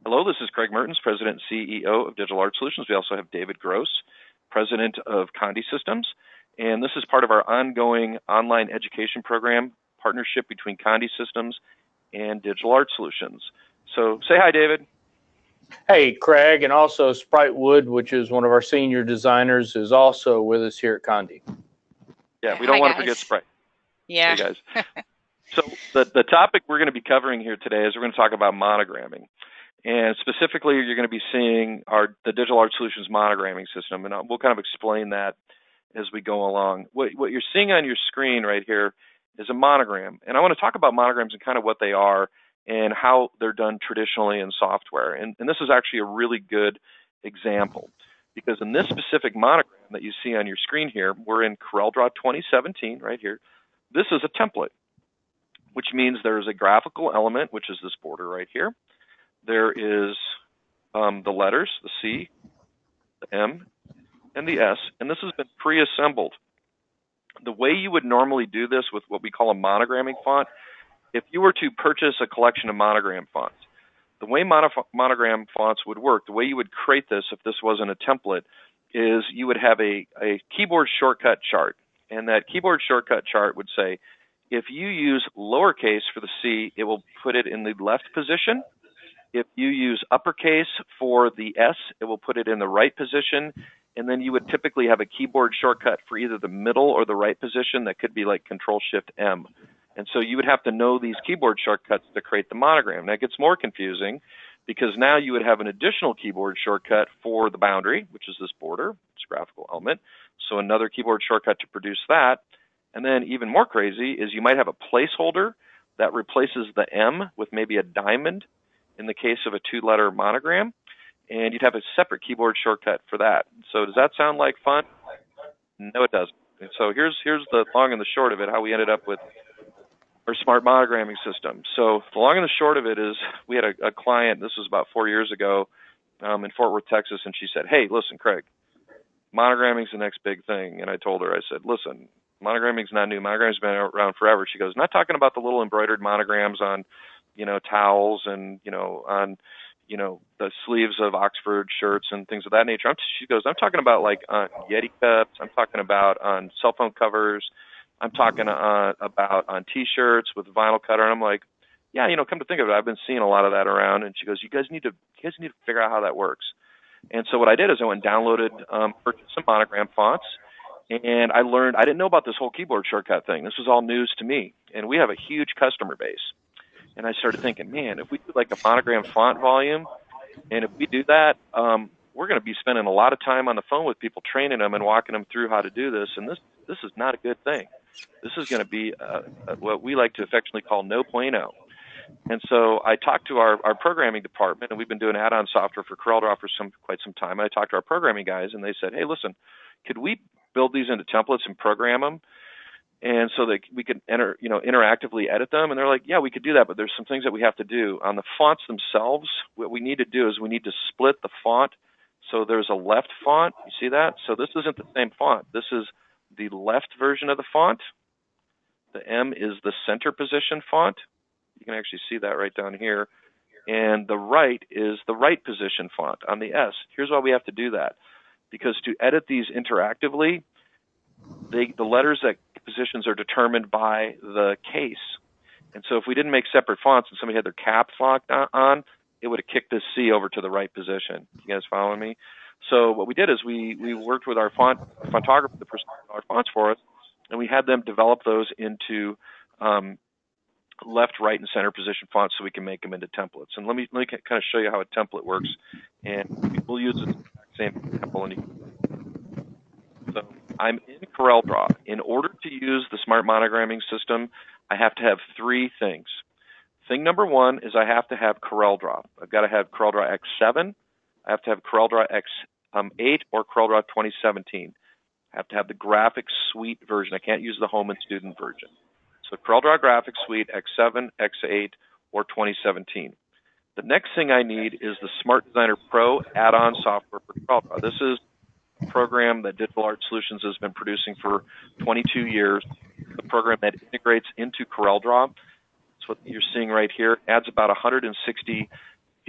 Hello, this is Craig Mertens, President and CEO of Digital Art Solutions. We also have David Gross, President of Conde Systems. And this is part of our ongoing online education program, partnership between Conde Systems and Digital Art Solutions. So say hi, David. Hey, Craig, and also Sprite Wood, which is one of our senior designers, is also with us here at Conde. Yeah, we don't want to forget Sprite. Yeah. Hey, guys. So the topic we're going to be covering here today is we're going to talk about monogramming. And specifically, you're going to be seeing the Digital Art Solutions monogramming system, and we'll kind of explain that as we go along. What you're seeing on your screen right here is a monogram, and I want to talk about monograms and kind of what they are and how they're done traditionally in software. And this is actually a really good example, because in this specific monogram that you see on your screen here, we're in CorelDraw 2017 right here. This is a template, which means there is a graphical element, which is this border right here. There is the letters, the C, the M, and the S, and this has been pre-assembled. The way you would normally do this with what we call a monogramming font, if you were to purchase a collection of monogram fonts, the way monogram fonts would work, the way you would create this if this wasn't a template, is you would have a keyboard shortcut chart, and that keyboard shortcut chart would say, if you use lowercase for the C, it will put it in the left position. If you use uppercase for the S, it will put it in the right position, and then you would typically have a keyboard shortcut for either the middle or the right position that could be like Control-Shift-M. And so you would have to know these keyboard shortcuts to create the monogram. Now it gets more confusing because now you would have an additional keyboard shortcut for the boundary, which is this border, this graphical element, so another keyboard shortcut to produce that. And then even more crazy is you might have a placeholder that replaces the M with maybe a diamond in the case of a two-letter monogram, and you'd have a separate keyboard shortcut for that. So does that sound like fun? No, it doesn't. And so here's the long and the short of it, how we ended up with our smart monogramming system. So the long and the short of it is we had a client, this was about 4 years ago, in Fort Worth, Texas, and she said, hey, listen, Craig, monogramming's the next big thing. And I told her, I said, listen, monogramming's not new. Monogramming's been around forever. She goes, not talking about the little embroidered monograms on towels and, on, the sleeves of Oxford shirts and things of that nature. She goes, I'm talking about like on Yeti cups. I'm talking about on cell phone covers. I'm talking about on T-shirts with vinyl cutter. And I'm like, yeah, come to think of it, I've been seeing a lot of that around. And she goes, you guys need to figure out how that works. And so what I did is I went and downloaded, purchased some monogram fonts. And I learned, I didn't know about this whole keyboard shortcut thing. This was all news to me. And we have a huge customer base. And I started thinking, man, if we do like a monogram font volume, and if we do that, we're going to be spending a lot of time on the phone with people, training them and walking them through how to do this. And this is not a good thing. This is going to be what we like to affectionately call no bueno. And so I talked to our programming department, and we've been doing add-on software for CorelDraw for quite some time. And I talked to our programming guys, and they said, hey, listen, could we build these into templates and program them? And so that we could interactively edit them. And they're like, yeah, we could do that, but there's some things that we have to do. On the fonts themselves, what we need to do is we need to split the font. So there's a left font. You see that? So this isn't the same font. This is the left version of the font. The M is the center position font. You can actually see that right down here. And the right is the right position font on the S. Here's why we have to do that. Because to edit these interactively, the letters that positions are determined by the case. And so if we didn't make separate fonts and somebody had their caps locked on, it would have kicked this C over to the right position. You guys following me? So what we did is we worked with our fontographer, the person who did our fonts for us, and we had them develop those into left, right, and center position fonts so we can make them into templates. And let me kind of show you how a template works. And we'll use the same example. So I'm in CorelDraw. In order to use the smart monogramming system, I have to have three things. Thing number one is I have to have CorelDraw. I've got to have CorelDraw X7. I have to have CorelDraw X8 or CorelDraw 2017. I have to have the Graphics Suite version. I can't use the Home and Student version. So CorelDraw Graphics Suite X7, X8, or 2017. The next thing I need is the Smart Designer Pro add-on software for CorelDraw. This is program that Digital Art Solutions has been producing for 22 years, a program that integrates into CorelDraw. That's what you're seeing right here. It adds about 160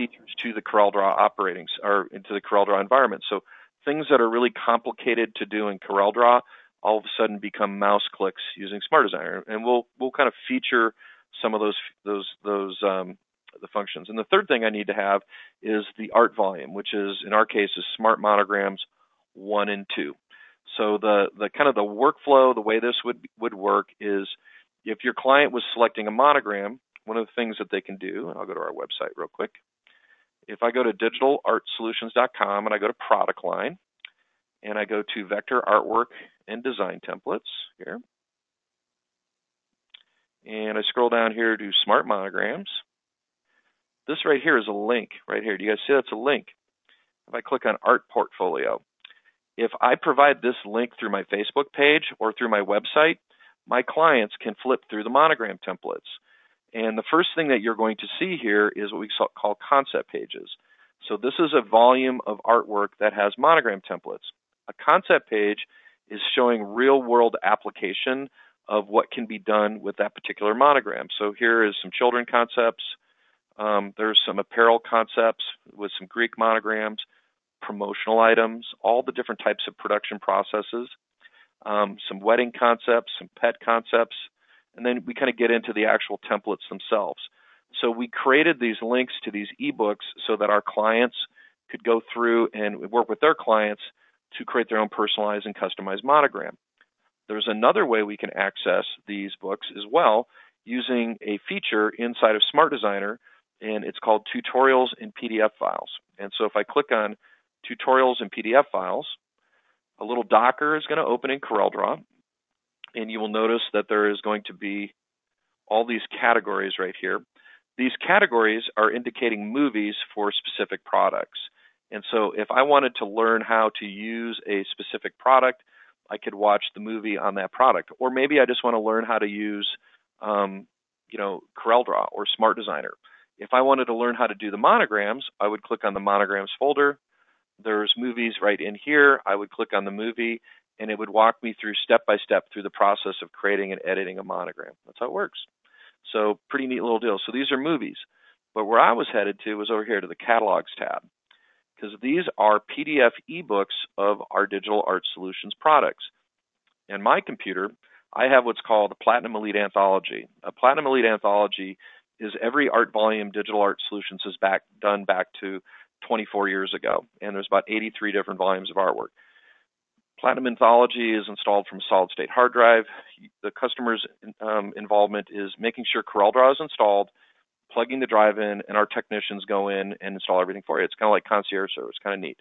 features to the CorelDraw or into the CorelDraw environment. So things that are really complicated to do in CorelDraw all of a sudden become mouse clicks using Smart Designer, and we'll kind of feature some of the functions. And the third thing I need to have is the art volume, which is in our case is Smart Monograms 1 and 2. So the kind of the workflow, the way this would work is if your client was selecting a monogram, one of the things that they can do, and I'll go to our website real quick. If I go to digitalartsolutions.com and I go to product line, and I go to vector artwork and design templates here, and I scroll down here to Smart Monograms, this right here is a link right here. Do you guys see that's a link? If I click on Art Portfolio, if I provide this link through my Facebook page or through my website, my clients can flip through the monogram templates. And the first thing that you're going to see here is what we call concept pages. So this is a volume of artwork that has monogram templates. A concept page is showing real-world application of what can be done with that particular monogram. So here is some children concepts. There's some apparel concepts with some Greek monograms, promotional items, all the different types of production processes, some wedding concepts, some pet concepts, and then we kind of get into the actual templates themselves. So we created these links to these ebooks so that our clients could go through and work with their clients to create their own personalized and customized monogram. There's another way we can access these books as well using a feature inside of Smart Designer, and it's called Tutorials in PDF files. And so if I click on Tutorials in PDF files, a little docker is going to open in CorelDraw, and you will notice that there is going to be all these categories right here. These categories are indicating movies for specific products. And so if I wanted to learn how to use a specific product, I could watch the movie on that product. Or maybe I just want to learn how to use CorelDraw or Smart Designer. If I wanted to learn how to do the monograms, I would click on the monograms folder. There's movies right in here. I would click on the movie, and it would walk me through step by step through the process of creating and editing a monogram. That's how it works. So pretty neat little deal. So these are movies. But where I was headed to was over here to the Catalogs tab, because these are PDF ebooks of our Digital Art Solutions products. In my computer, I have what's called a Platinum Elite Anthology. A Platinum Elite Anthology is every art volume Digital Art Solutions has done back to 24 years ago, and there's about 83 different volumes of artwork. Platinum Anthology is installed from a solid-state hard drive. The customer's involvement is making sure CorelDraw is installed, plugging the drive in, and our technicians go in and install everything for you. It's kind of like concierge service, kind of neat.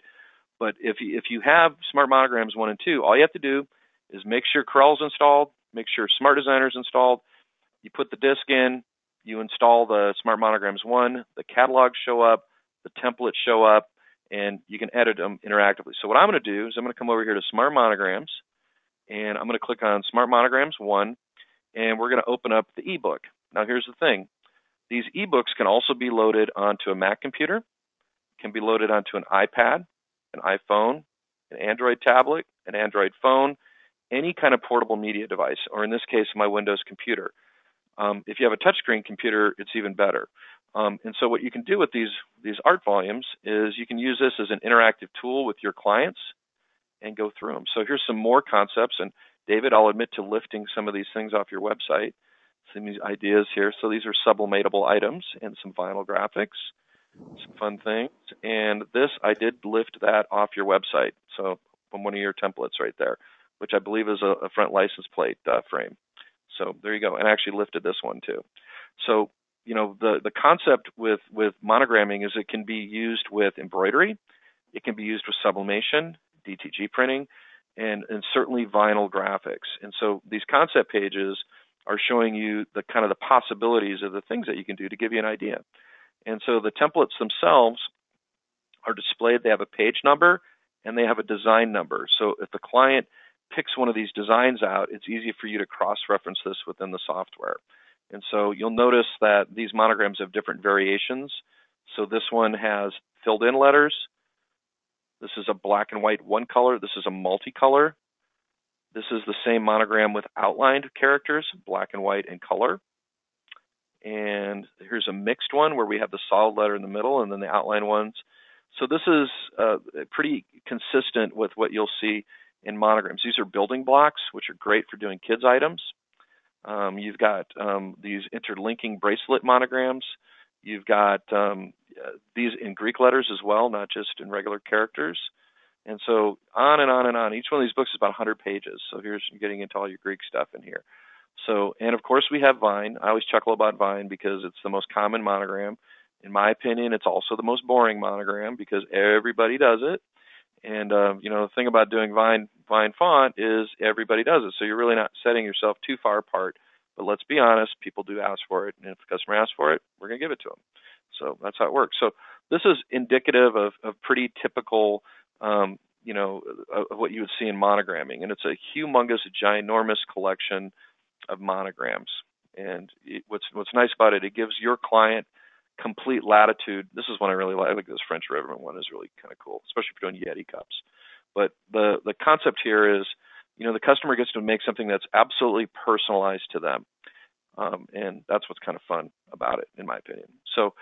But if you have Smart Monograms 1 and 2, all you have to do is make sure Corel's installed, make sure Smart Designer's installed, you put the disk in, you install the Smart Monograms 1, the catalogs show up, the templates show up, and you can edit them interactively. So what I'm going to do is I'm going to come over here to Smart Monograms, and I'm going to click on Smart Monograms 1, and we're going to open up the ebook. Now here's the thing. These ebooks can also be loaded onto a Mac computer, can be loaded onto an iPad, an iPhone, an Android tablet, an Android phone, any kind of portable media device, or in this case, my Windows computer. If you have a touchscreen computer, it's even better. And so what you can do with these art volumes is you can use this as an interactive tool with your clients and go through them. So here's some more concepts. And David, I'll admit to lifting some of these things off your website. Some of these ideas here. So these are sublimatable items and some vinyl graphics, some fun things. And this, I did lift that off your website. So from one of your templates right there, which I believe is a front license plate frame. So there you go. And I actually lifted this one too. So, you know, the concept with monogramming is it can be used with embroidery. It can be used with sublimation, DTG printing, and certainly vinyl graphics. And so these concept pages are showing you the kind of the possibilities of the things that you can do to give you an idea. And so the templates themselves are displayed. They have a page number and they have a design number. So if the client picks one of these designs out, it's easy for you to cross-reference this within the software. And so you'll notice that these monograms have different variations. So this one has filled in letters. This is a black and white one color. This is a multicolor. This is the same monogram with outlined characters, black and white and color. and here's a mixed one where we have the solid letter in the middle and then the outline ones. So this is pretty consistent with what you'll see in monograms. These are building blocks, which are great for doing kids' items. You've got these interlinking bracelet monograms. You've got these in Greek letters as well, not just in regular characters. And so on and on and on. Each one of these books is about 100 pages. So here's getting into all your Greek stuff in here. So, and of course we have Vine. I always chuckle about Vine because it's the most common monogram. In my opinion, it's also the most boring monogram because everybody does it. And, the thing about doing Vine font is everybody does it. So you're really not setting yourself too far apart. But let's be honest, people do ask for it. And if the customer asks for it, we're going to give it to them. So that's how it works. So this is indicative of pretty typical, of what you would see in monogramming. And it's a humongous, ginormous collection of monograms. And what's nice about it, it gives your client complete latitude. This is one I really like. I think this French River one is really kind of cool, especially if you're doing Yeti cups. But the concept here is, the customer gets to make something that's absolutely personalized to them. And that's what's kind of fun about it, in my opinion. So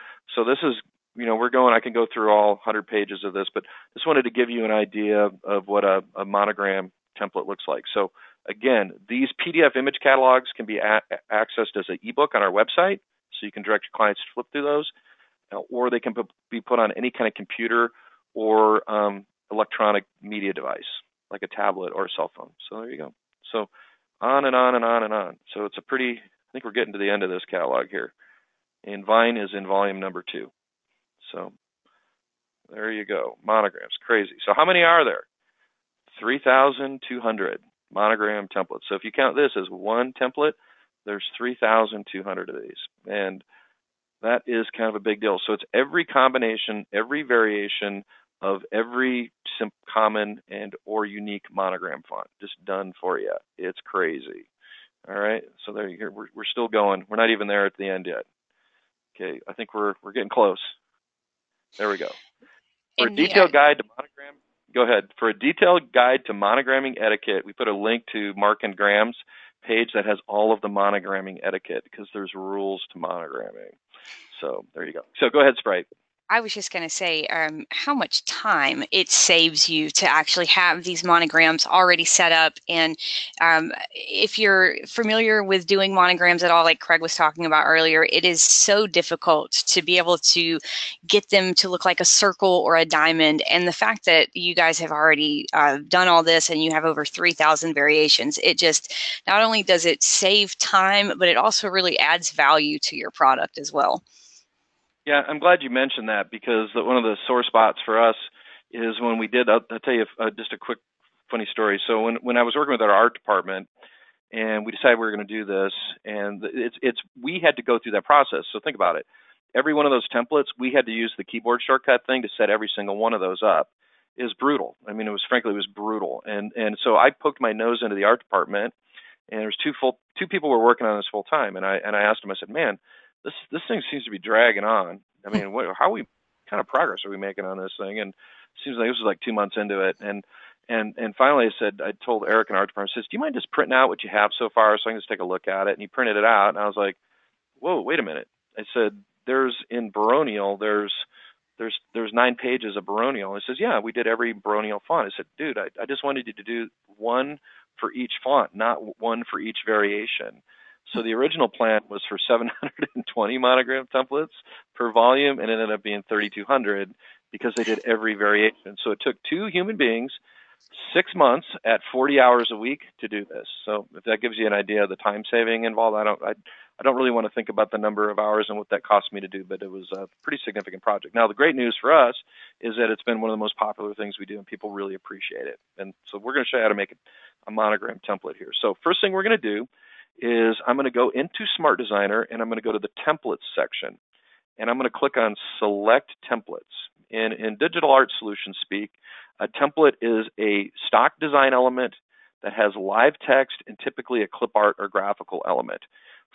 this is, I can go through all 100 pages of this, but just wanted to give you an idea of what a monogram template looks like. So again, these PDF image catalogs can be accessed as an ebook on our website, so you can direct your clients to flip through those, or they can be put on any kind of computer or electronic media device, like a tablet or a cell phone. So there you go. So on and on and on and on. So it's I think we're getting to the end of this catalog here. And Vine is in volume number 2. So there you go. Monograms, crazy. So how many are there? 3,200 monogram templates. So if you count this as one template, there's 3,200 of these. And that is kind of a big deal. So it's every combination, every variation of every common and or unique monogram font just done for you. It's crazy. All right. So there you go. We're still going. We're not even there at the end yet. Okay. I think we're getting close. There we go. For a detailed guide to monogram, go ahead. For a detailed guide to monogramming etiquette, we put a link to Mark and Graham's page that has all of the monogramming etiquette because there's rules to monogramming. So there you go. So go ahead, Sprite. I was just going to say how much time it saves you to actually have these monograms already set up. And if you're familiar with doing monograms at all, like Craig was talking about earlier, it is so difficult to be able to get them to look like a circle or a diamond. And the fact that you guys have already done all this and you have over 3,000 variations, it just, not only does it save time, but it also really adds value to your product as well. Yeah, I'm glad you mentioned that because one of the sore spots for us is when we did, I'll tell you just a quick funny story. So when I was working with our art department and we decided we were going to do this, and we had to go through that process. So think about it. Every one of those templates, we had to use the keyboard shortcut thing to set every single one of those up. It was brutal. I mean, it was brutal. And so I poked my nose into the art department, and there was two people were working on this full time. And I asked them, I said, man, this thing seems to be dragging on. I mean, how kind of progress are we making on this thing? And it seems like this was like 2 months into it. And finally I told Eric in our department, I says, do you mind just printing out what you have so far so I can just take a look at it? And he printed it out. And I was like, whoa, wait a minute. I said, in Baronial, there's 9 pages of Baronial. He says, yeah, we did every Baronial font. I said, dude, I just wanted you to do one for each font, not one for each variation. So the original plan was for 720 monogram templates per volume, and it ended up being 3,200 because they did every variation. So it took 2 human beings 6 months at 40 hours a week to do this. So if that gives you an idea of the time saving involved, I don't really want to think about the number of hours and what that cost me to do, but it was a pretty significant project. Now, the great news for us is that it's been one of the most popular things we do, and people really appreciate it. And so we're going to show you how to make a monogram template here. So first thing we're going to do is I'm going to go into Smart Designer, and I'm going to go to the Templates section, and I'm going to click on Select Templates. In Digital Art Solutions speak, a template is a stock design element that has live text and typically a clip art or graphical element.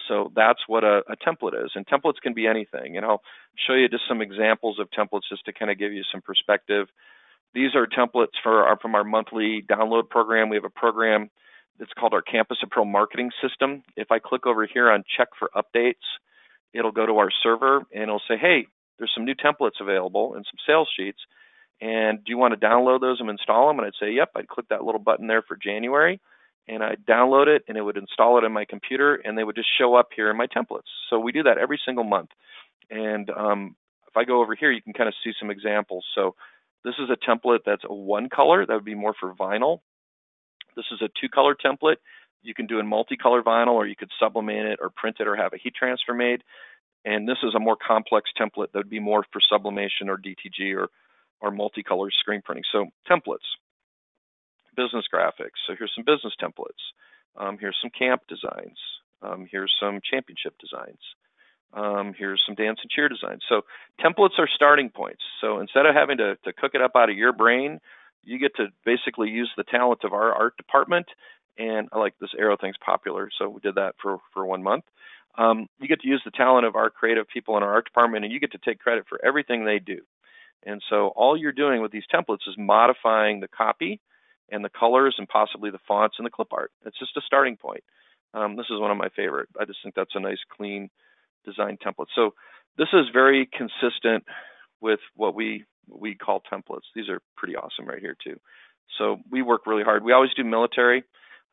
So that's what a template is, and templates can be anything. And I'll show you just some examples of templates just to kind of give you some perspective. These are templates from our monthly download program. We have a program that's called our Campus of Pro Marketing System. If I click over here on Check for Updates, it'll go to our server and it'll say, hey, there's some new templates available and some sales sheets, and do you want to download those and install them? And I'd say, yep. I'd click that little button there for January, and I'd download it, and it would install it in my computer, and they would just show up here in my templates. So we do that every single month. And if I go over here, you can kind of see some examples. So this is a template that's a one color. That would be more for vinyl. This is a two color template. You can do in multicolor vinyl, or you could sublimate it or print it or have a heat transfer made. And this is a more complex template that would be more for sublimation or DTG or multicolor screen printing. So templates, business graphics. So here's some business templates. Here's some camp designs. Here's some championship designs. Here's some dance and cheer designs. So templates are starting points. So instead of having to cook it up out of your brain, you get to basically use the talent of our art department. And I like this arrow thing's popular, so we did that for 1 month. You get to use the talent of our creative people in our art department, and you get to take credit for everything they do. And so all you're doing with these templates is modifying the copy and the colors and possibly the fonts and the clip art. It's just a starting point. This is one of my favorite. I just think that's a nice, clean design template. So this is very consistent with what we call templates. These are pretty awesome right here too. So we work really hard. We always do military.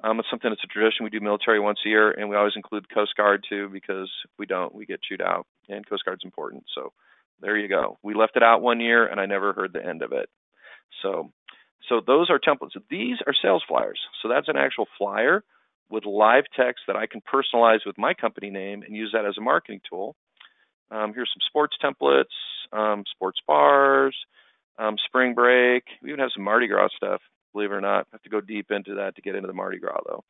It's something that's a tradition. We do military once a year, and we always include Coast Guard too, because if we don't, we get chewed out, and Coast Guard's important. So there you go. We left it out 1 year, and I never heard the end of it. So those are templates. These are sales flyers. So that's an actual flyer with live text that I can personalize with my company name and use that as a marketing tool. Here's some sports templates, sports bars, spring break. We even have some Mardi Gras stuff, believe it or not. I have to go deep into that to get into the Mardi Gras, though.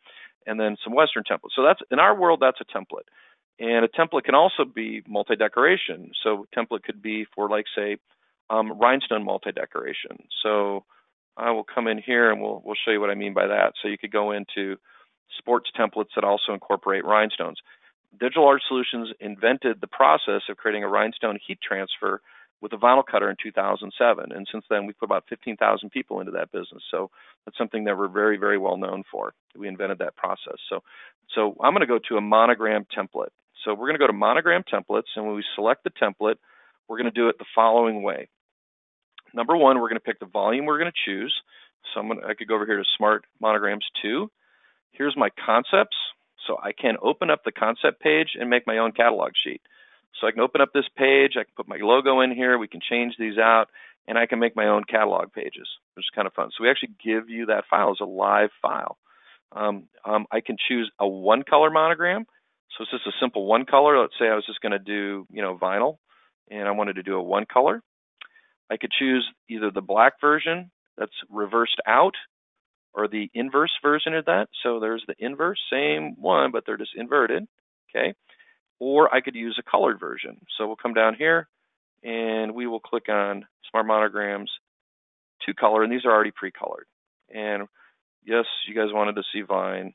And then some Western templates. So that's, in our world, that's a template. And a template can also be multi-decoration. So a template could be for, like, say, rhinestone multi-decoration. So I will come in here and we'll show you what I mean by that. So you could go into sports templates that also incorporate rhinestones. Digital Art Solutions invented the process of creating a rhinestone heat transfer with a vinyl cutter in 2007. And since then, we've put about 15,000 people into that business. So that's something that we're very, very well known for. We invented that process. So I'm going to go to a monogram template. So we're going to go to monogram templates, and when we select the template, we're going to do it the following way. Number one, we're going to pick the volume we're going to choose. So I could go over here to Smart Monograms 2. Here's my concepts. So I can open up the concept page and make my own catalog sheet. So I can open up this page, I can put my logo in here, we can change these out, and I can make my own catalog pages, which is kind of fun. So we actually give you that file as a live file. I can choose a one-color monogram. So it's just a simple one color. Let's say I was just going to do, vinyl, and I wanted to do a one color. I could choose either the black version that's reversed out or the inverse version of that. So there's the inverse, same one, but they're just inverted, okay? Or I could use a colored version. So we'll come down here, and we will click on Smart Monograms 2 color, and these are already pre-colored. And yes, you guys wanted to see vine.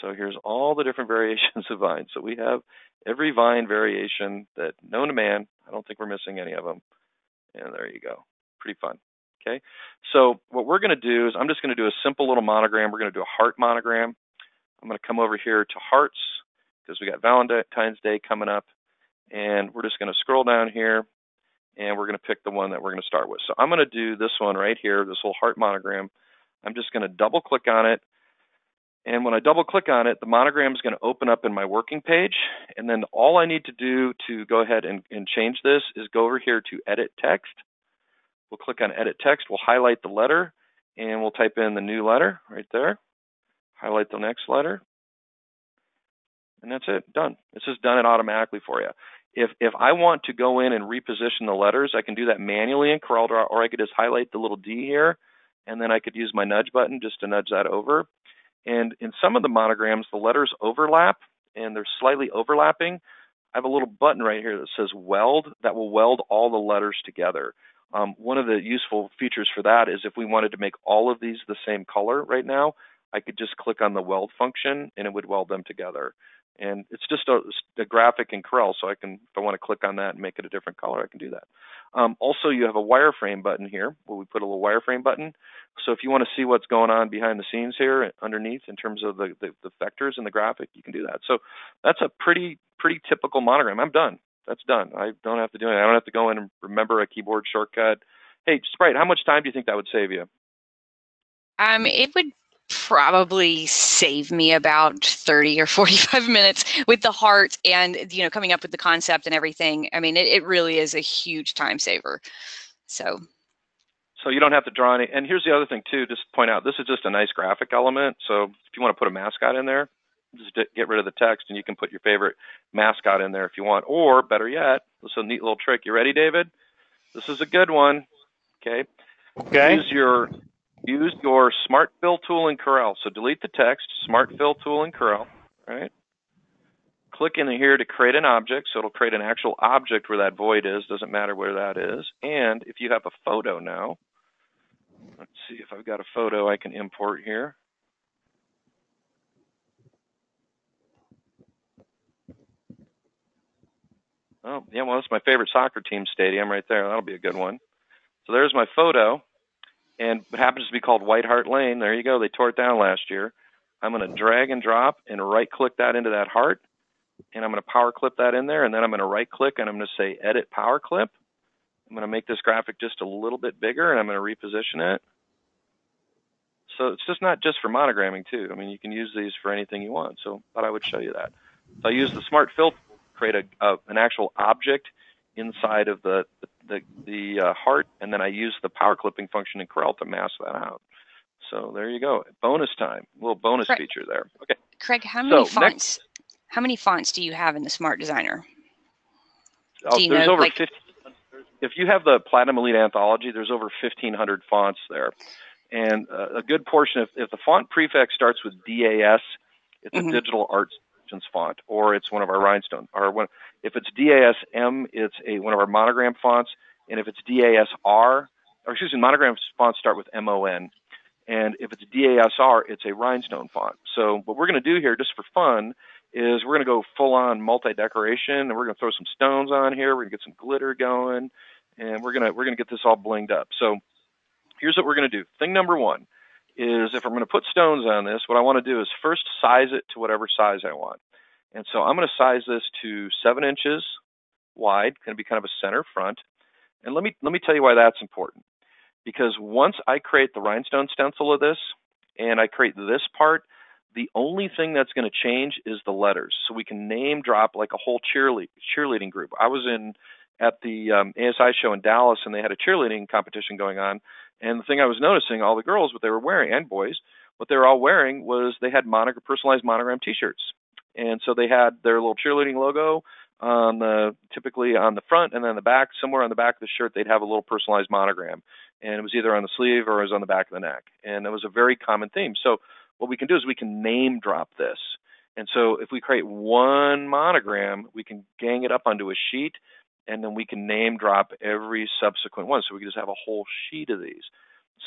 So here's all the different variations of vine. So we have every vine variation that known to man. I don't think we're missing any of them. And there you go. Pretty fun. Okay. So what we're going to do is I'm just going to do a simple little monogram. We're going to do a heart monogram. I'm going to come over here to hearts because we got Valentine's Day coming up. And we're just going to scroll down here, and we're going to pick the one that we're going to start with. So I'm going to do this one right here, this little heart monogram. I'm just going to double click on it. And when I double click on it, the monogram is going to open up in my working page. And then all I need to do to go ahead and change this is go over here to edit text. We'll click on edit text. We'll highlight the letter, and we'll type in the new letter right there. Highlight the next letter. And that's it, done. It's just done it automatically for you. If I want to go in and reposition the letters, I can do that manually in CorelDraw, or I could just highlight the little D here, and then I could use my nudge button just to nudge that over. And in some of the monograms, the letters overlap, and they're slightly overlapping. I have a little button right here that says weld that will weld all the letters together. One of the useful features for that is if we wanted to make all of these the same color right now, I could just click on the weld function, and it would weld them together. And it's just a graphic in Corel, so I can, if I want to click on that and make it a different color, I can do that. Also, you have a wireframe button here, where we put a little wireframe button. So if you want to see what's going on behind the scenes here underneath in terms of the vectors in the graphic, you can do that. So that's a pretty typical monogram. I'm done. That's done. I don't have to do anything. I don't have to go in and remember a keyboard shortcut. Hey, Sprite, how much time do you think that would save you? It would probably save me about 30 or 45 minutes with the heart and, coming up with the concept and everything. I mean, it really is a huge time saver. So you don't have to draw any. And here's the other thing too, just to point out, this is just a nice graphic element. So if you want to put a mascot in there, just get rid of the text and you can put your favorite mascot in there if you want. Or better yet, this is a neat little trick. You ready, David? This is a good one. Okay. Use your Smart Fill tool in Corel. So delete the text, Smart Fill tool in Corel, right? Click in here to create an object. So it'll create an actual object where that void is. Doesn't matter where that is. And if you have a photo now, let's see if I've got a photo I can import here. Oh, yeah, well, that's my favorite soccer team stadium right there. That'll be a good one. So there's my photo. And it happens to be called White Hart Lane. There you go. They tore it down last year. I'm going to drag and drop and right-click that into that heart. And I'm going to power clip that in there. And then I'm going to right-click and I'm going to say Edit Power Clip. I'm going to make this graphic just a little bit bigger and I'm going to reposition it. So it's just not just for monogramming too. I mean, you can use these for anything you want. So I thought I would show you that. So I use the Smart Fill to create an actual object inside of the heart, and then I use the power clipping function in Corel to mask that out. So there you go. Bonus time, a little bonus feature there. Okay. Craig, how many fonts? How many fonts do you have in the Smart Designer? There's over 50. If you have the Platinum Elite Anthology, there's over 1,500 fonts there. And a good portion, if the font prefix starts with DAS, it's a Digital Art Solutions font, or it's one of our Rhinestone. If it's DASM, it's one of our Monogram fonts. And if it's Monogram fonts start with MON. And if it's DASR, it's a Rhinestone font. So what we're going to do here, just for fun, is we're going to go full-on multi-decoration, and we're going to throw some stones on here. We're going to get some glitter going, and we're going to get this all blinged up. So here's what we're going to do. Thing number one is if I'm going to put stones on this, what I want to do is first size it to whatever size I want. And so I'm going to size this to 7 inches wide, going to be kind of a center front. And let me tell you why that's important. Because once I create the Rhinestone Stencil of this, and I create this part, the only thing that's going to change is the letters. So we can name drop like a whole cheerleading group. I was at the ASI show in Dallas, and they had a cheerleading competition going on. And the thing I was noticing, all the girls, what they were wearing, and boys, what they were all wearing was they had personalized monogram T-shirts. And so they had their little cheerleading logo typically on the front, and then the back, somewhere on the back of the shirt, they'd have a little personalized monogram. And it was either on the sleeve or it was on the back of the neck. And it was a very common theme. So what we can do is we can name drop this. And so if we create one monogram, we can gang it up onto a sheet, and then we can name drop every subsequent one. So we can just have a whole sheet of these.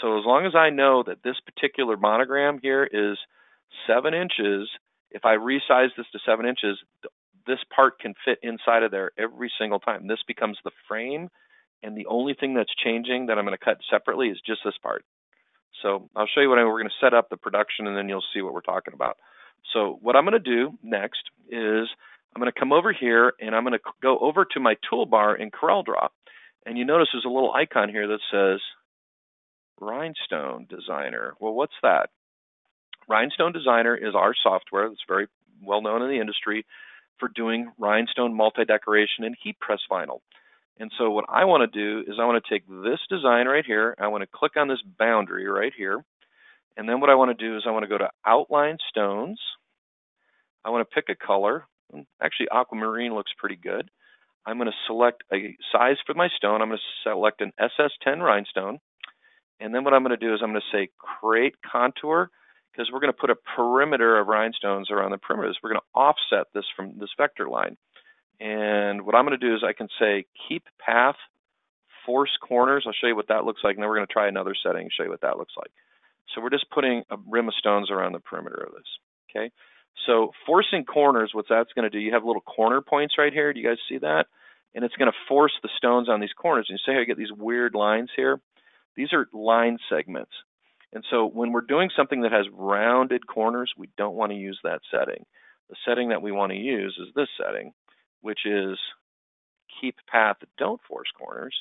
So as long as I know that this particular monogram here is 7 inches, if I resize this to 7 inches, this part can fit inside of there every single time. This becomes the frame, and the only thing that's changing that I'm going to cut separately is just this part. So I'll show you we're going to set up the production, and then you'll see what we're talking about. So what I'm going to do next is I'm going to come over here, and I'm going to go over to my toolbar in CorelDraw. And you notice there's a little icon here that says Rhinestone Designer. Well, what's that? Rhinestone Designer is our software that's very well known in the industry for doing rhinestone multi-decoration and heat press vinyl. And so what I want to do is I want to take this design right here. I want to click on this boundary right here. And then what I want to do is I want to go to Outline Stones. I want to pick a color. Actually, aquamarine looks pretty good. I'm going to select a size for my stone. I'm going to select an SS10 rhinestone. And then what I'm going to do is I'm going to say Create Contour, because we're going to put a perimeter of rhinestones around the perimeters. We're going to offset this from this vector line. And what I'm going to do is I can say Keep Path, Force Corners. I'll show you what that looks like, and then we're going to try another setting and show you what that looks like. So we're just putting a rim of stones around the perimeter of this. Okay. So forcing corners, what that's going to do, you have little corner points right here. Do you guys see that? And it's going to force the stones on these corners. And you see how you get these weird lines here? These are line segments. And so when we're doing something that has rounded corners, we don't want to use that setting. The setting that we want to use is this setting, which is keep path, don't force corners.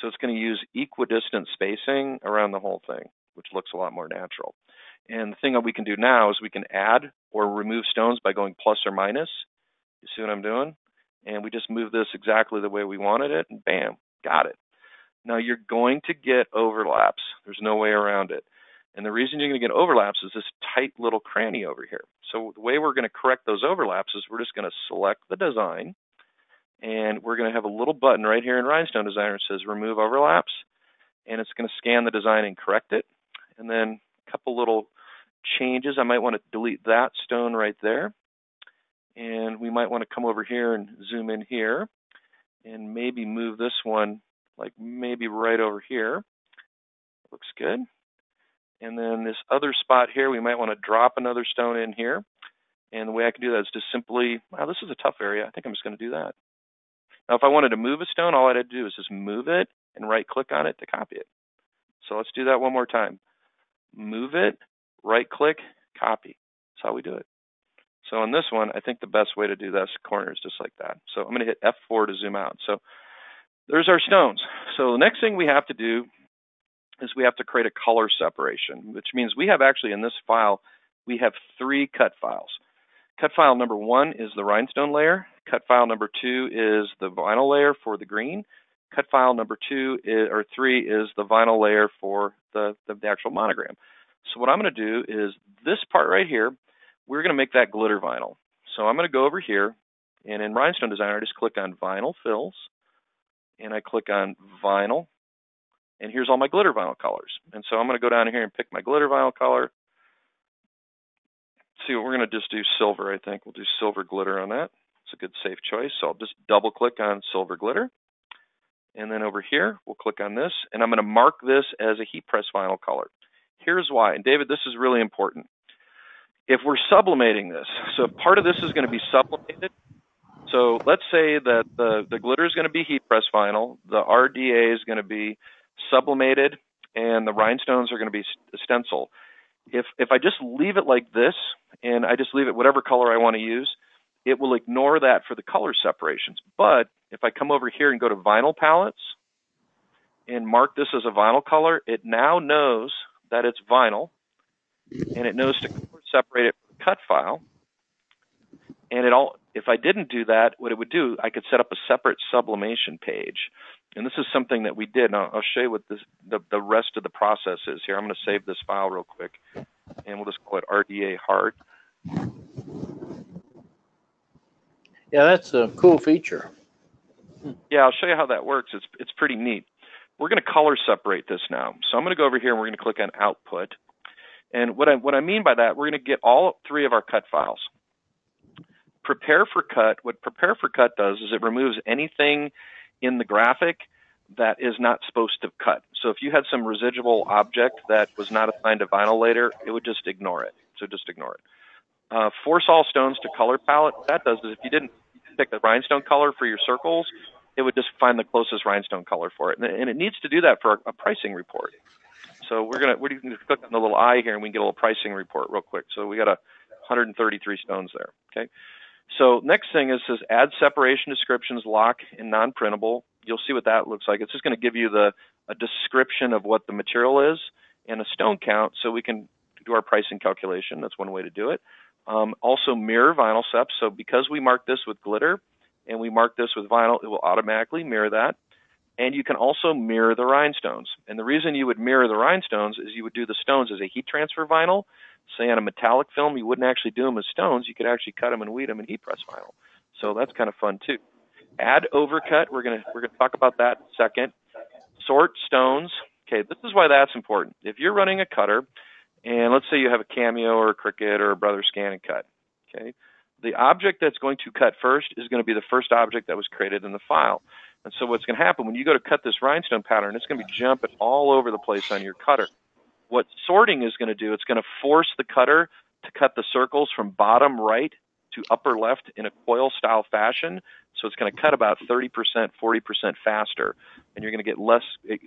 So it's going to use equidistant spacing around the whole thing, which looks a lot more natural. And the thing that we can do now is we can add or remove stones by going plus or minus. You see what I'm doing? And we just move this exactly the way we wanted it, and bam, got it. Now you're going to get overlaps. There's no way around it. And the reason you're going to get overlaps is this tight little cranny over here. So the way we're going to correct those overlaps is we're just going to select the design, and we're going to have a little button right here in Rhinestone Designer that says remove overlaps, and it's going to scan the design and correct it. And then a couple little changes. I might want to delete that stone right there. And we might want to come over here and zoom in here and maybe move this one like maybe right over here. Looks good. And then this other spot here, we might want to drop another stone in here. And the way I can do that is just simply, wow, this is a tough area. I think I'm just going to do that. Now, if I wanted to move a stone, all I had to do is just move it and right-click on it to copy it. So let's do that one more time. Move it, right-click, copy. That's how we do it. So on this one, I think the best way to do this corner is just like that. So I'm going to hit F4 to zoom out. So there's our stones. So the next thing we have to do is we have to create a color separation, which means we have actually in this file, we have 3 cut files. Cut file number 1 is the rhinestone layer. Cut file number 2 is the vinyl layer for the green. Cut file number 3 is the vinyl layer for the actual monogram. So what I'm going to do is this part right here, we're going to make that glitter vinyl. So I'm going to go over here, and in Rhinestone Designer, I just click on Vinyl Fills, and I click on Vinyl, and here's all my glitter vinyl colors. And so I'm going to go down here and pick my glitter vinyl color. See, we're going to just do silver, I think. We'll do silver glitter on that. It's a good safe choice. So I'll just double click on silver glitter. And then over here, we'll click on this, and I'm going to mark this as a heat press vinyl color. Here's why. And David, this is really important. If we're sublimating this, so part of this is going to be sublimated. So let's say that the glitter is going to be heat press vinyl, the RDA is going to be sublimated, and the rhinestones are going to be stencil. If I just leave it like this, and I just leave it whatever color I want to use, it will ignore that for the color separations. But if I come over here and go to vinyl palettes and mark this as a vinyl color, it now knows that it's vinyl, and it knows to color separate it from the cut file. And if I didn't do that, what it would do, I could set up a separate sublimation page. And this is something that we did. And I'll show you what the rest of the process is here. I'm going to save this file real quick, and we'll just call it RDA hard. Yeah, that's a cool feature. Yeah, I'll show you how that works. It's pretty neat. We're going to color separate this now. So I'm going to go over here, and we're going to click on Output. And what I mean by that, we're going to get all 3 of our cut files. Prepare for Cut, what Prepare for Cut does is it removes anything in the graphic that is not supposed to cut. So if you had some residual object that was not assigned to vinyl later, it would just ignore it. So just ignore it. Force all stones to color palette. What that does is if you didn't pick the rhinestone color for your circles, it would just find the closest rhinestone color for it. And it needs to do that for a pricing report. So we're going to click on the little eye here, and we can get a little pricing report real quick. So we got 133 stones there. Okay. So next thing is says add separation descriptions, lock, and non-printable. You'll see what that looks like. It's just going to give you a description of what the material is and a stone count, so we can do our pricing calculation. That's one way to do it. Also mirror vinyl steps. So because we mark this with glitter and we mark this with vinyl, it will automatically mirror that. And you can also mirror the rhinestones. And the reason you would mirror the rhinestones is you would do the stones as a heat transfer vinyl. Say on a metallic film, you wouldn't actually do them as stones. You could actually cut them and weed them in heat press vinyl. So that's kind of fun too. Add overcut. We're gonna talk about that in a second. Sort stones. Okay, this is why that's important. If you're running a cutter, and let's say you have a Cameo or a Cricut or a Brother Scan and Cut. Okay, the object that's going to cut first is going to be the first object that was created in the file. And so what's going to happen when you go to cut this rhinestone pattern, it's going to be jumping all over the place on your cutter. What sorting is going to do, it's going to force the cutter to cut the circles from bottom right to upper left in a coil style fashion. So it's going to cut about 30%, 40% faster, and you're going to get less,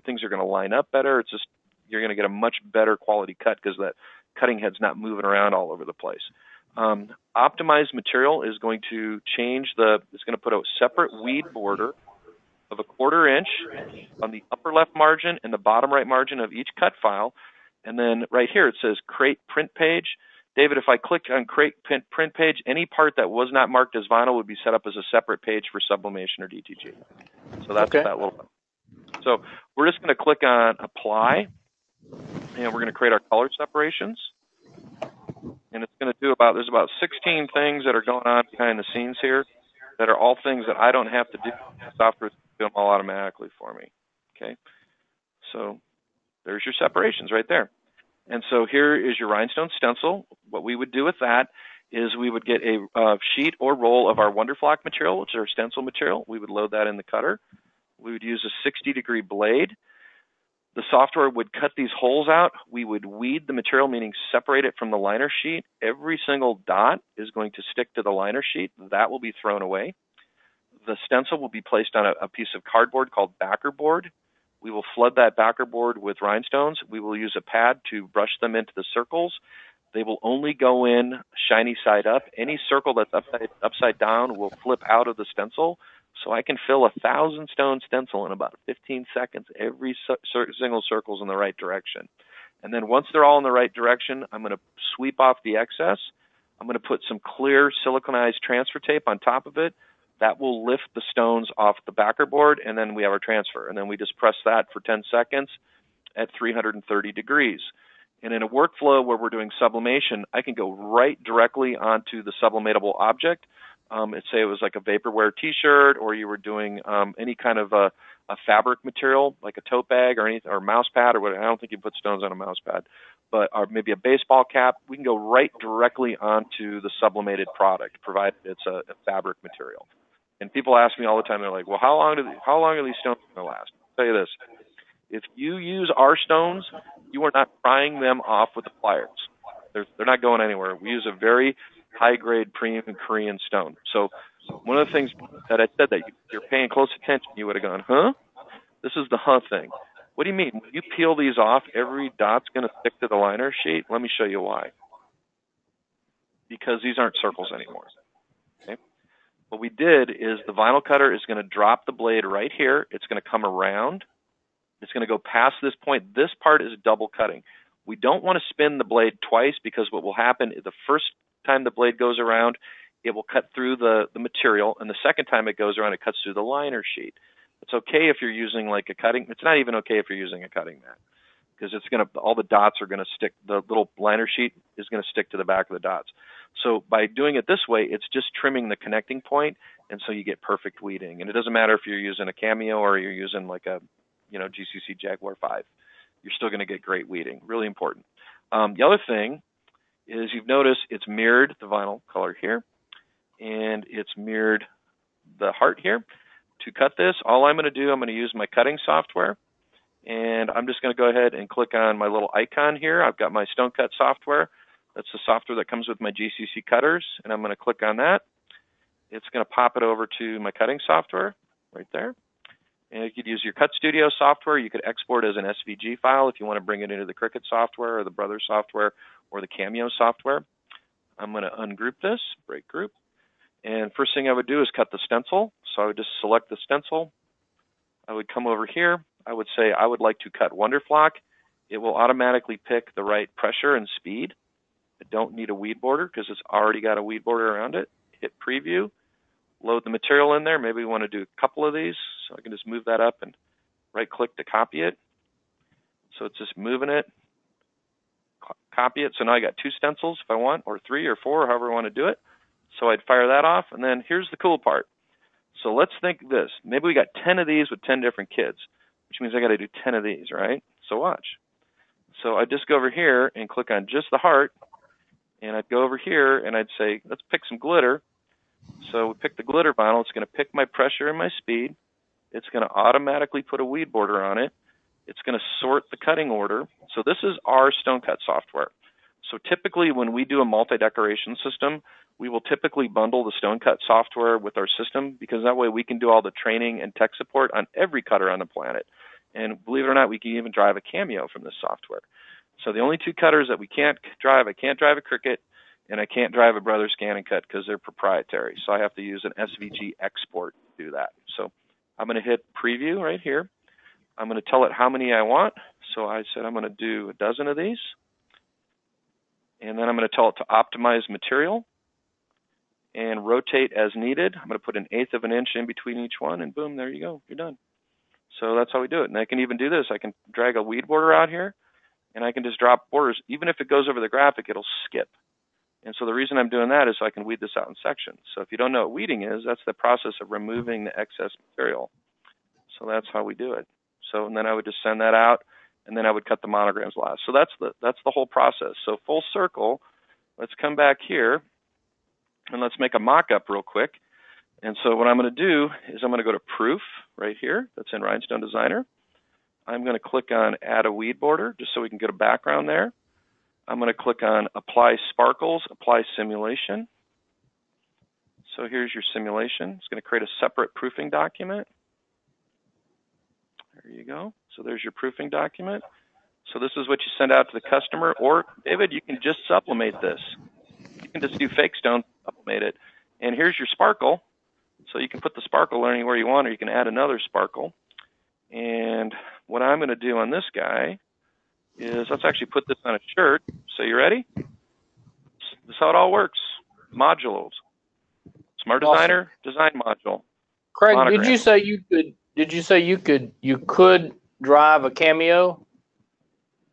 things are going to line up better. It's just, you're going to get a much better quality cut because that cutting head's not moving around all over the place. Optimized material is going to change it's going to put a separate weed border of 1/4 inch on the upper left margin and the bottom right margin of each cut file. And then right here it says create print page. David, if I click on create print page, any part that was not marked as vinyl would be set up as a separate page for sublimation or DTG. So that's okay. that little bit. So we're just going to click on apply, and we're going to create our color separations. And it's going to do there's about 16 things that are going on behind the scenes here that are all things that I don't have to do. The software do them all automatically for me. Okay, so there's your separations right there. And so here is your Rhinestone Stencil. What we would do with that is we would get a sheet or roll of our Wonderflock material, which is our stencil material. We would load that in the cutter. We would use a 60-degree blade. The software would cut these holes out. We would weed the material, meaning separate it from the liner sheet. Every single dot is going to stick to the liner sheet. That will be thrown away. The stencil will be placed on a piece of cardboard called backer board. We will flood that backer board with rhinestones. We will use a pad to brush them into the circles. They will only go in shiny side up. Any circle that's upside down will flip out of the stencil. So I can fill 1,000 stone stencil in about 15 seconds. Every single circle's in the right direction. And then once they're all in the right direction, I'm going to sweep off the excess. I'm going to put some clear siliconized transfer tape on top of it. That will lift the stones off the backer board, and then we have our transfer. And then we just press that for 10 seconds at 330 degrees. And in a workflow where we're doing sublimation, I can go right directly onto the sublimatable object. Let's say it was like a vaporware T-shirt, or you were doing any kind of a fabric material, like a tote bag or anything, or mouse pad or whatever. I don't think you put stones on a mouse pad, but or maybe a baseball cap. We can go right directly onto the sublimated product, provided it's a fabric material. And people ask me all the time, they're like, "Well, how long are these stones going to last?" I'll tell you this: if you use our stones, you are not prying them off with the pliers. They're not going anywhere. We use a very high-grade premium Korean stone. So one of the things that I said that you're paying close attention, you would have gone, huh? This is the huh thing. What do you mean? When you peel these off, every dot's going to stick to the liner sheet? Let me show you why. Because these aren't circles anymore. Okay? What we did is the vinyl cutter is going to drop the blade right here. It's going to come around. It's going to go past this point. This part is double cutting. We don't want to spin the blade twice, because what will happen is the first time the blade goes around, it will cut through the material, and the second time it goes around, it cuts through the liner sheet. It's okay if you're using like a cutting. It's not even okay if you're using a cutting mat, because it's going to, all the dots are going to stick. The little liner sheet is going to stick to the back of the dots. So by doing it this way, it's just trimming the connecting point, and so you get perfect weeding. And it doesn't matter if you're using a Cameo or you're using like a, GCC Jaguar 5. You're still going to get great weeding. Really important. The other thing is you've noticed it's mirrored the vinyl color here, and it's mirrored the heart here. To cut this, all I'm going to do, I'm going to use my cutting software, and I'm just going to go ahead and click on my little icon here. I've got my Stone Cut software. That's the software that comes with my GCC cutters, and I'm going to click on that. It's going to pop it over to my cutting software right there. And you could use your Cut Studio software. You could export as an SVG file if you want to bring it into the Cricut software or the Brother software or the Cameo software. I'm going to ungroup this, break group. And first thing I would do is cut the stencil. So I would just select the stencil. I would come over here. I would say I would like to cut Wonderflock. It will automatically pick the right pressure and speed. I don't need a weed border because it's already got a weed border around it. Hit preview. Load the material in there. Maybe we want to do a couple of these. So I can just move that up and right-click to copy it. So it's just moving it. Copy it. So now I got 2 stencils if I want, or 3 or 4, however I want to do it. So I'd fire that off. And then here's the cool part. So let's think this. Maybe we got 10 of these with 10 different kids, which means I got to do 10 of these, right? So watch. So I'd just go over here and click on just the heart. And I'd go over here and I'd say, let's pick some glitter. So we pick the glitter vinyl. It's going to pick my pressure and my speed. It's going to automatically put a weed border on it. It's going to sort the cutting order. So this is our Stone Cut software. So typically when we do a multi-decoration system, we will typically bundle the Stone Cut software with our system, because that way we can do all the training and tech support on every cutter on the planet. And believe it or not, we can even drive a Cameo from this software. So the only two cutters that we can't drive, I can't drive a Cricut, and I can't drive a Brother Scan and Cut because they're proprietary. So I have to use an SVG export to do that. So I'm going to hit preview right here. I'm going to tell it how many I want. So I said I'm going to do a dozen of these. And then I'm going to tell it to optimize material and rotate as needed. I'm going to put 1/8 of an inch in between each one, and boom, there you go. You're done. So that's how we do it. And I can even do this. I can drag a weed border out here, and I can just drop borders. Even if it goes over the graphic, it'll skip. And so the reason I'm doing that is so I can weed this out in sections. So if you don't know what weeding is, that's the process of removing the excess material. So that's how we do it. So and then I would just send that out, and then I would cut the monograms last. So that's the whole process. So full circle, let's come back here, and let's make a mock-up real quick. And so what I'm going to do is I'm going to go to Proof right here. That's in Rhinestone Designer. I'm going to click on Add a Weed Border, just so we can get a background there. I'm going to click on Apply Sparkles, Apply Simulation. So here's your simulation. It's going to create a separate proofing document. There you go. So there's your proofing document. So this is what you send out to the customer. Or, David, you can just sublimate this. You can just do fake stone, sublimate it. And here's your sparkle. So you can put the sparkle anywhere you want, or you can add another sparkle. And what I'm going to do on this guy is, let's actually put this on a shirt. So you ready? This is how it all works. Modules. Smart Designer, Design Module. Craig, Monogram. did you say you could? Did you say you could drive a Cameo?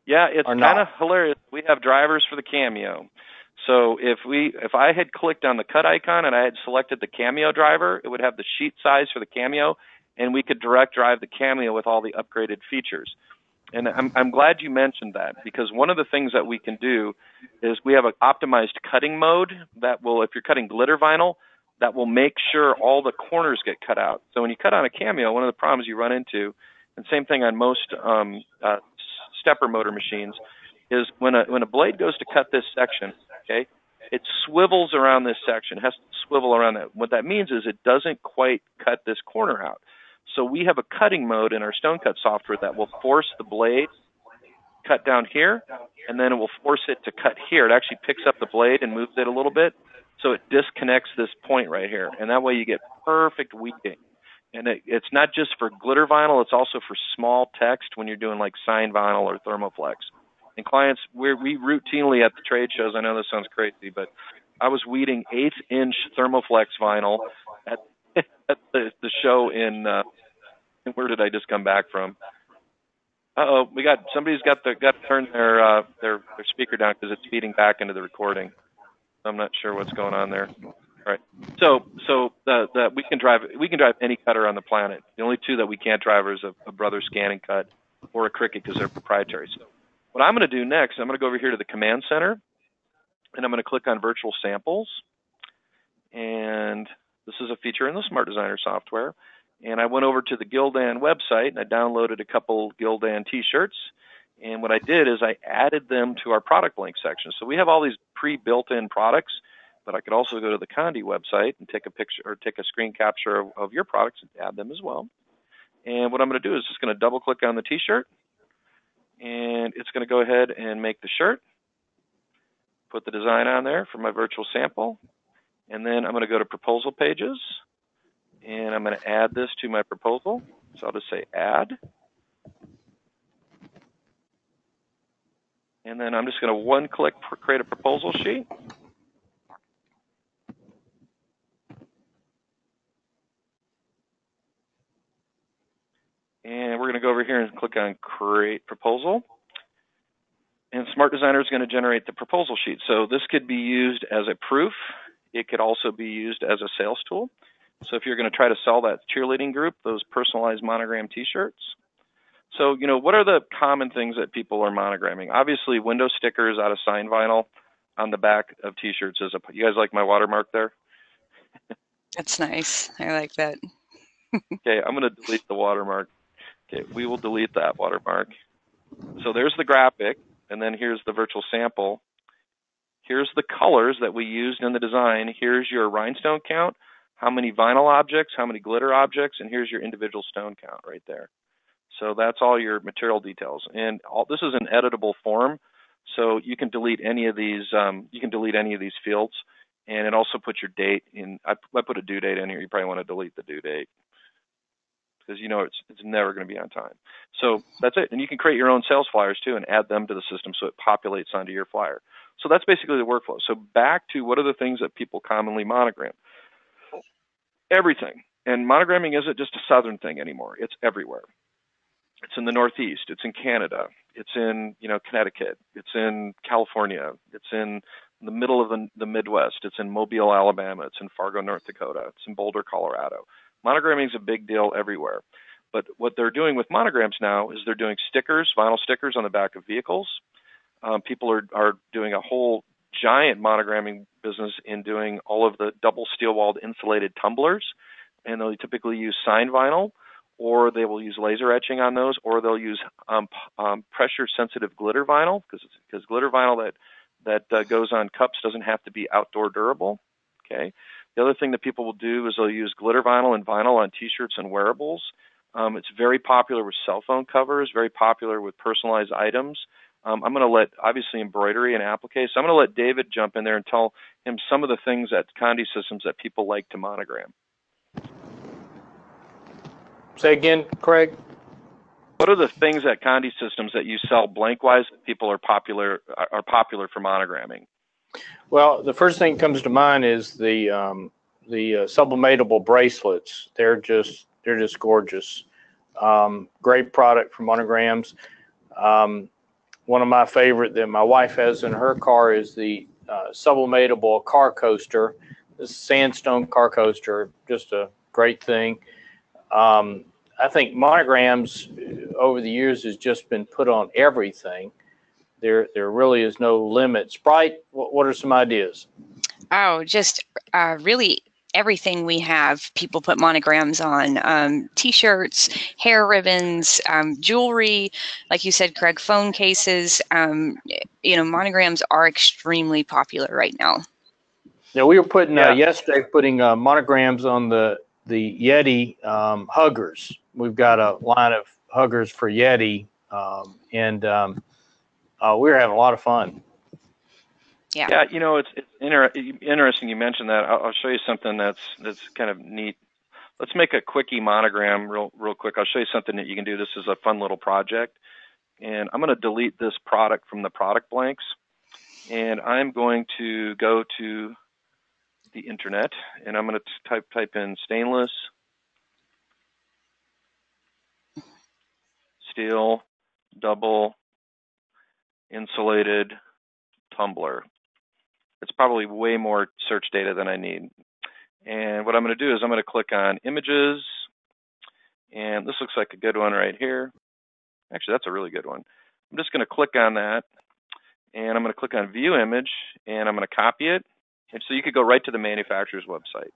Yeah, it's kind of hilarious. We have drivers for the Cameo. So if I had clicked on the cut icon and I had selected the Cameo driver, it would have the sheet size for the Cameo, and we could direct drive the Cameo with all the upgraded features. And I'm glad you mentioned that, because one of the things that we can do is we have an optimized cutting mode that will, if you're cutting glitter vinyl, that will make sure all the corners get cut out. So when you cut on a Cameo, one of the problems you run into, and same thing on most stepper motor machines, is when a blade goes to cut this section, okay, it swivels around this section. It has to swivel around that. What that means is it doesn't quite cut this corner out. So we have a cutting mode in our Stone Cut software that will force the blade cut down here, and then it will force it to cut here. It actually picks up the blade and moves it a little bit, so it disconnects this point right here. And that way you get perfect weeding. And it's not just for glitter vinyl, it's also for small text when you're doing like sign vinyl or thermoflex. And clients, we routinely at the trade shows, I know this sounds crazy, but I was weeding 1/8-inch thermoflex vinyl at the show in where did I just come back from? Uh-oh, somebody's got to turn their speaker down because it's feeding back into the recording. I'm not sure what's going on there. All right. So we can drive any cutter on the planet. The only two that we can't drive is a Brother Scan and Cut or a Cricut, because they're proprietary. So what I'm going to do next, I'm going to go over here to the Command Center, and I'm going to click on Virtual Samples. And this is a feature in the Smart Designer software. And I went over to the Gildan website, and I downloaded a couple Gildan T-shirts. And what I did is I added them to our product link section. So we have all these pre-built-in products, but I could also go to the Conde website and take a picture or take a screen capture of your products and add them as well. And what I'm going to do is just going to double-click on the T-shirt, and it's going to go ahead and make the shirt, put the design on there for my virtual sample, and then I'm going to go to Proposal Pages, and I'm going to add this to my proposal. So I'll just say Add. And then I'm just going to one-click create a proposal sheet. And we're going to go over here and click on Create Proposal. And Smart Designer is going to generate the proposal sheet. So this could be used as a proof. It could also be used as a sales tool. So if you're going to try to sell that cheerleading group, those personalized monogram T-shirts. So, what are the common things that people are monogramming? Obviously, window stickers out of sign vinyl on the back of T-shirts. You guys like my watermark there? That's nice. I like that. Okay, I'm going to delete the watermark. Okay, we will delete that watermark. So there's the graphic, and then here's the virtual sample. Here's the colors that we used in the design. Here's your rhinestone count, how many vinyl objects, how many glitter objects, and here's your individual stone count right there. So that's all your material details. And all this is an editable form, so you can delete any of these. You can delete any of these fields, and it also puts your date in. I put a due date in here. You probably want to delete the due date because you know it's never going to be on time. So that's it. And you can create your own sales flyers too and add them to the system so it populates onto your flyer. So that's basically the workflow. So back to what are the things that people commonly monogram? Everything. And monogramming isn't just a southern thing anymore. It's everywhere. It's in the Northeast. It's in Canada. It's in Connecticut. It's in California. It's in the middle of the Midwest. It's in Mobile, Alabama. It's in Fargo, North Dakota. It's in Boulder, Colorado. Monogramming is a big deal everywhere. But what they're doing with monograms now is they're doing stickers, vinyl stickers on the back of vehicles. People are doing a whole giant monogramming business in doing all of the double steel-walled insulated tumblers, and they'll typically use sign vinyl, or they will use laser etching on those, or they'll use pressure-sensitive glitter vinyl, because glitter vinyl that goes on cups doesn't have to be outdoor durable. Okay. The other thing that people will do is they'll use glitter vinyl and vinyl on T-shirts and wearables. It's very popular with cell phone covers, very popular with personalized items. I'm going to let, obviously, embroidery and applique. So I'm going to let David jump in there and tell him some of the things at Conde Systems that people like to monogram. Say again, Craig? What are the things at Conde Systems that you sell blank-wise that people are popular for monogramming? Well, the first thing that comes to mind is the sublimatable bracelets. They're just gorgeous. Great product for monograms. One of my favorite that my wife has in her car is the sublimatable car coaster. This sandstone car coaster, just a great thing. I think monograms over the years has just been put on everything. There really is no limit. Sprite, what are some ideas? Oh, just really everything we have, people put monograms on. T-shirts, hair ribbons, jewelry, like you said, Craig, phone cases. Monograms are extremely popular right now. Yeah, we were putting yesterday putting monograms on the Yeti huggers. We've got a line of huggers for Yeti, and we were having a lot of fun. Yeah, it's interesting you mentioned that. I'll show you something that's kind of neat. Let's make a quickie monogram real quick. I'll show you something that you can do. This is a fun little project, and I'm going to delete this product from the product blanks, and I'm going to go to the internet, and I'm going to type in stainless steel double insulated tumbler. It's probably way more search data than I need. And what I'm going to do is I'm going to click on images, and this looks like a good one right here. Actually, that's a really good one. I'm just going to click on that, and I'm going to click on view image, and I'm going to copy it. And so you could go right to the manufacturer's website,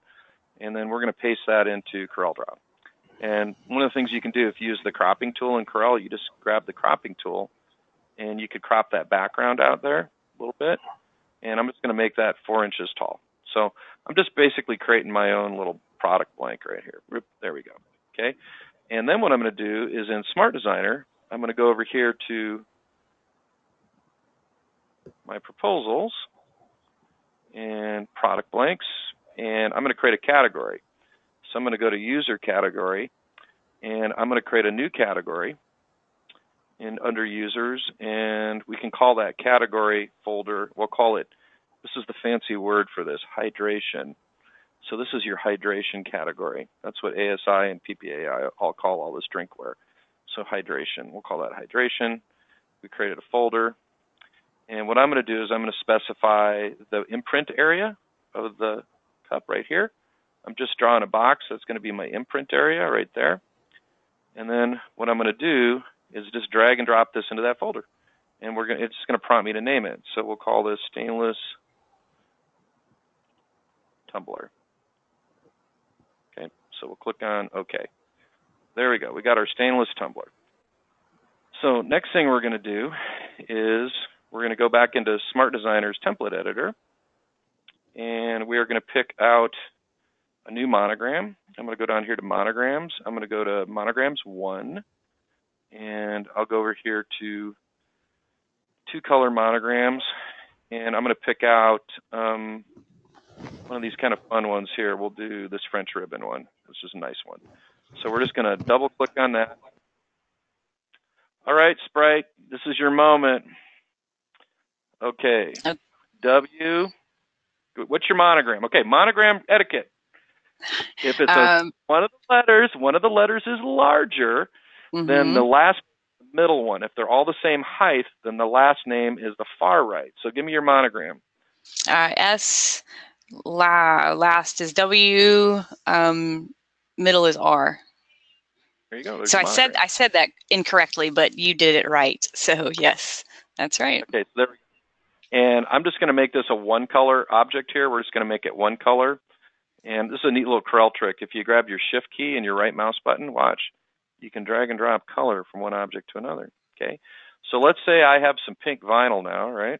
and then we're going to paste that into CorelDraw. And one of the things you can do if you use the cropping tool in Corel, you just grab the cropping tool, and you could crop that background out there a little bit. And I'm just going to make that 4 inches tall. So I'm just basically creating my own little product blank right here. There we go. Okay. And then what I'm going to do is in Smart Designer, I'm going to go over here to my proposals and product blanks, and I'm going to create a category. So I'm going to go to user category, and I'm going to create a new category under users, and we can call that category folder. We'll call it, this is the fancy word for this, hydration. So this is your hydration category. That's what ASI and PPAI all call all this drinkware. So hydration, we'll call that hydration. We created a folder, and what I'm going to do is I'm going to specify the imprint area of the cup right here. I'm just drawing a box. That's going to be my imprint area right there. And then what I'm going to do is just drag and drop this into that folder. And it's just going to prompt me to name it. So we'll call this stainless tumbler. Okay, so we'll click on OK. There we go. We got our stainless tumbler. So next thing we're going to do is we're going to go back into Smart Designer's template editor, and we are going to pick out a new monogram. I'm going to go down here to monograms. I'm going to go to monograms 1, and I'll go over here to 2-color monograms, and I'm going to pick out one of these kind of fun ones here. We'll do this French ribbon one. This is a nice one. So we're just going to double click on that. All right, Sprite, this is your moment. Okay. W. What's your monogram? Okay, monogram etiquette. If it's one of the letters is larger than the last middle one. If they're all the same height, then the last name is the far right. So give me your monogram. S. Last is W. Middle is R. There you go. So I said that incorrectly, but you did it right. So yes, that's right. Okay, so there we go. And I'm just going to make this a 1-color object here. We're just going to make it 1 color. And this is a neat little Corel trick. If you grab your Shift key and your right mouse button, watch, you can drag and drop color from one object to another. Okay. So let's say I have some pink vinyl now, right?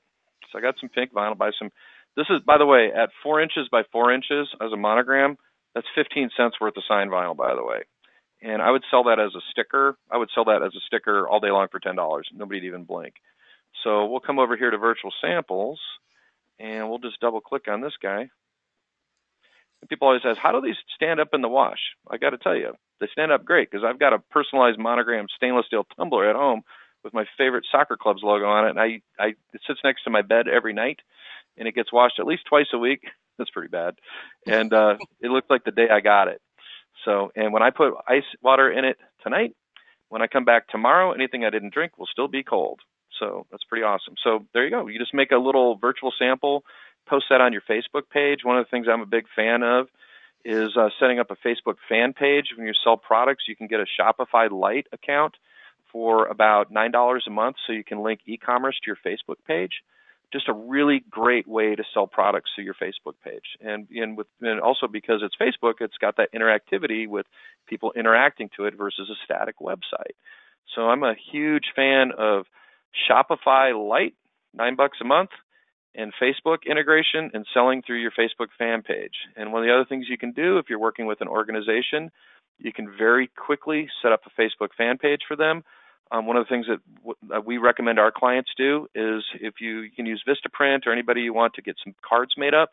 So I got some pink vinyl. This is, by the way, at 4 inches by 4 inches as a monogram. That's 15 cents worth of signed vinyl, by the way. And I would sell that as a sticker. I would sell that as a sticker all day long for $10. Nobody'd even blink. So we'll come over here to virtual samples, and we'll just double click on this guy. And people always ask, how do these stand up in the wash? I got to tell you, they stand up great because I've got a personalized monogram stainless steel tumbler at home with my favorite soccer club's logo on it, and it sits next to my bed every night, and it gets washed at least twice a week. That's pretty bad. And it looks like the day I got it. So, and when I put ice water in it tonight, when I come back tomorrow, anything I didn't drink will still be cold. So that's pretty awesome. So there you go. You just make a little virtual sample, post that on your Facebook page. One of the things I'm a big fan of is setting up a Facebook fan page. When you sell products, you can get a Shopify Lite account for about $9 a month, so you can link e-commerce to your Facebook page. Just a really great way to sell products to your Facebook page. And also because it's Facebook, it's got that interactivity with people interacting to it versus a static website. So I'm a huge fan of Shopify Lite, $9 a month, and Facebook integration and selling through your Facebook fan page. And one of the other things you can do if you're working with an organization, you can very quickly set up a Facebook fan page for them. One of the things that we recommend our clients do is if you can use Vistaprint or anybody you want to get some cards made up,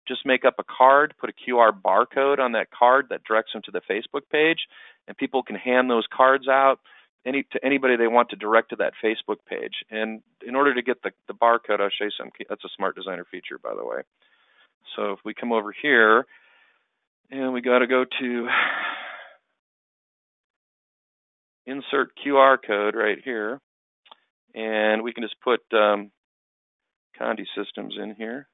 just make up a card, put a QR barcode on that card that directs them to the Facebook page, and people can hand those cards out to anybody they want to direct to that Facebook page. And in order to get the barcode, I'll show you some. That's a Smart Designer feature, by the way. So if we come over here, and we got to go to insert QR code right here, and we can just put Conde Systems in here.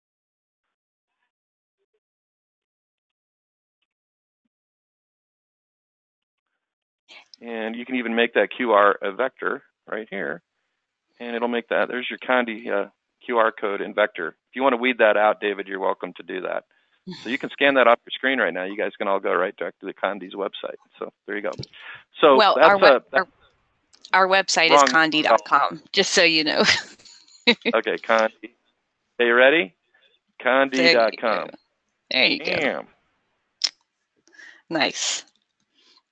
And you can even make that QR a vector right here, and it'll make that. There's your Conde QR code in vector. If you want to weed that out, David, you're welcome to do that. So you can scan that off your screen right now. You guys can all go right direct to the Conde's website. So there you go. So well, that's our website is conde.com, just so you know. Okay, Conde. Are you ready? Conde.com. There you go. Nice.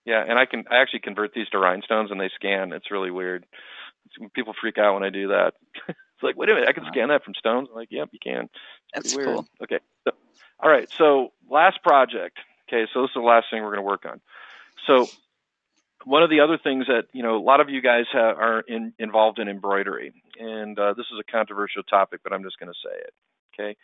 Yeah, and I actually convert these to rhinestones and they scan. It's really weird. People freak out when I do that. It's like, wait a minute, I can scan that from stones? I'm like, yep, you can. That's weird. Cool. Okay. So, all right, so last project. Okay, so this is the last thing we're going to work on. So one of the other things that, a lot of you guys are involved in embroidery, and this is a controversial topic, but I'm just going to say it, okay?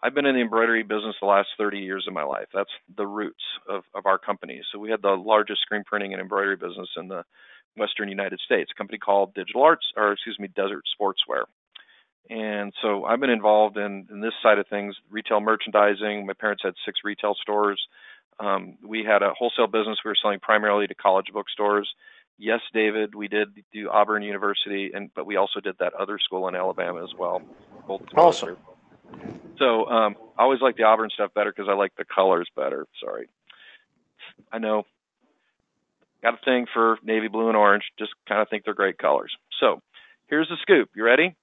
I've been in the embroidery business the last 30 years of my life. That's the roots of our company. So we had the largest screen printing and embroidery business in the Western United States, a company called Desert Sportswear. And so I've been involved in this side of things, retail merchandising. My parents had 6 retail stores. We had a wholesale business. We were selling primarily to college bookstores. Yes, David, we did do Auburn University, but we also did that other school in Alabama as well. Awesome. So I always like the Auburn stuff better because I like the colors better. Sorry. I know. Got a thing for navy blue and orange. Just kind of think they're great colors. So here's the scoop. You ready?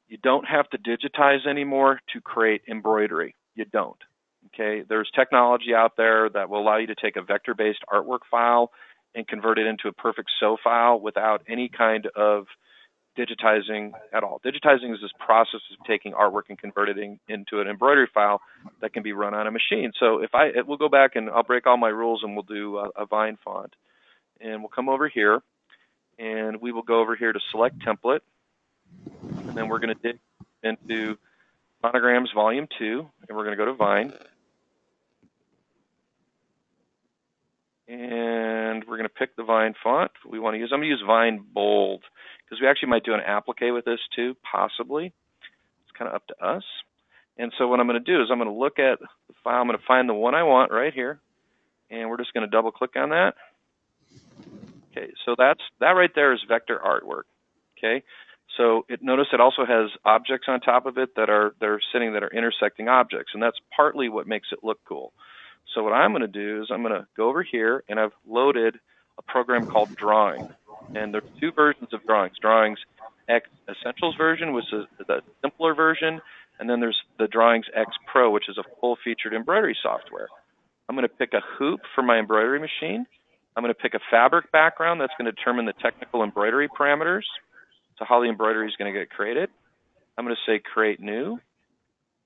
You don't have to digitize anymore to create embroidery. You don't. Okay, there's technology out there that will allow you to take a vector-based artwork file and convert it into a perfect sew file without any kind of digitizing at all. Digitizing is this process of taking artwork and converting it into an embroidery file that can be run on a machine. So we'll go back and I'll break all my rules and we'll do a Vine font. And we'll come over here and we will go over here to select template. And then we're going to dig into Monograms Volume 2 and we're going to go to Vine. And we're going to pick the Vine font we want to use. I'm going to use Vine Bold because we actually might do an applique with this too, possibly. It's kind of up to us. And so what I'm going to do is I'm going to look at the file. I'm going to find the one I want right here. And we're just going to double click on that. Okay, so that right there is vector artwork. Okay, so notice it also has objects on top of it that are intersecting objects. And that's partly what makes it look cool. So what I'm going to do is I'm going to go over here and I've loaded a program called Drawing. And there's two versions of Drawings. Drawings X Essentials version, which is the simpler version, and then there's the Drawings X Pro, which is a full-featured embroidery software. I'm going to pick a hoop for my embroidery machine. I'm going to pick a fabric background that's going to determine the technical embroidery parameters, so how the embroidery is going to get created. I'm going to say Create New.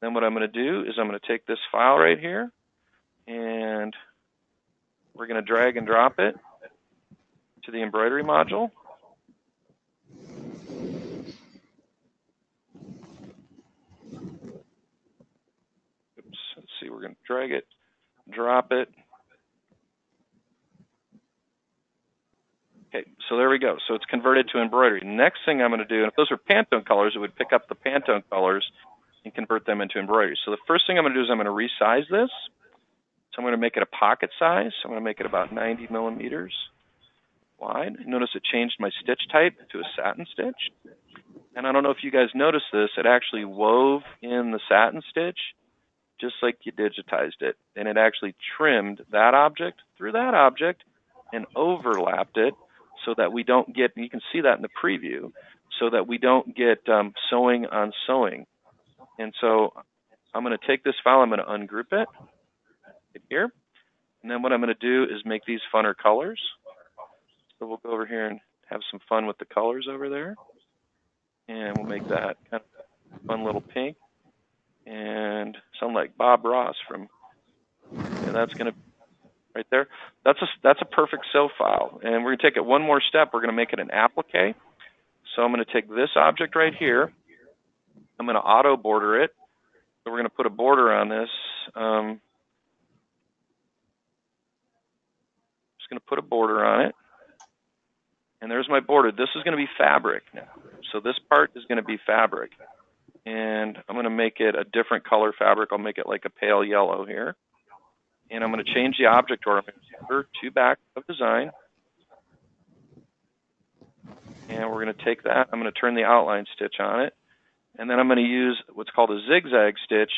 Then what I'm going to do is I'm going to take this file right here, and we're going to drag and drop it to the embroidery module. Oops, let's see, we're going to drag it, drop it. Okay, so there we go. So it's converted to embroidery. Next thing I'm going to do, and if those are Pantone colors, it would pick up the Pantone colors and convert them into embroidery. So the first thing I'm going to do is I'm going to resize this. So I'm going to make it a pocket size. I'm going to make it about 90 millimeters wide. Notice it changed my stitch type to a satin stitch. And I don't know if you guys noticed this, it actually wove in the satin stitch just like you digitized it. And it actually trimmed that object through that object and overlapped it so that we don't get, you can see that in the preview, so that we don't get sewing on sewing. And so I'm going to take this file, I'm going to ungroup it here. And then what I'm going to do is make these funner colors. So we'll go over here and have some fun with the colors over there. And we'll make that kind of fun little pink. And sound like Bob Ross from, yeah, that's going to be right there. That's a perfect sew file. And we're going to take it one more step. We're going to make it an applique. So I'm going to take this object right here. I'm going to auto border it. So we're going to put a border on this. Just going to put a border on it. And there's my border. This is going to be fabric now. So this part is going to be fabric. And I'm going to make it a different color fabric. I'll make it like a pale yellow here. And I'm going to change the object order to back of design. And we're going to take that. I'm going to turn the outline stitch on it. And then I'm going to use what's called a zigzag stitch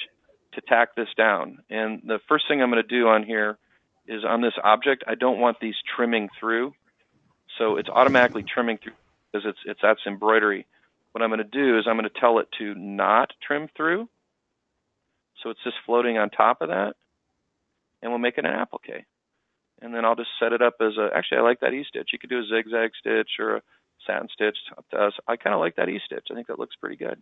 to tack this down. And the first thing I'm going to do on here is on this object, I don't want these trimming through. So it's automatically trimming through because that's embroidery. What I'm going to do is I'm going to tell it to not trim through. So it's just floating on top of that. And we'll make it an applique. And then I'll just set it up as a, actually I like that E-stitch. You could do a zigzag stitch or a satin stitch up to us. I kind of like that E-stitch. I think that looks pretty good.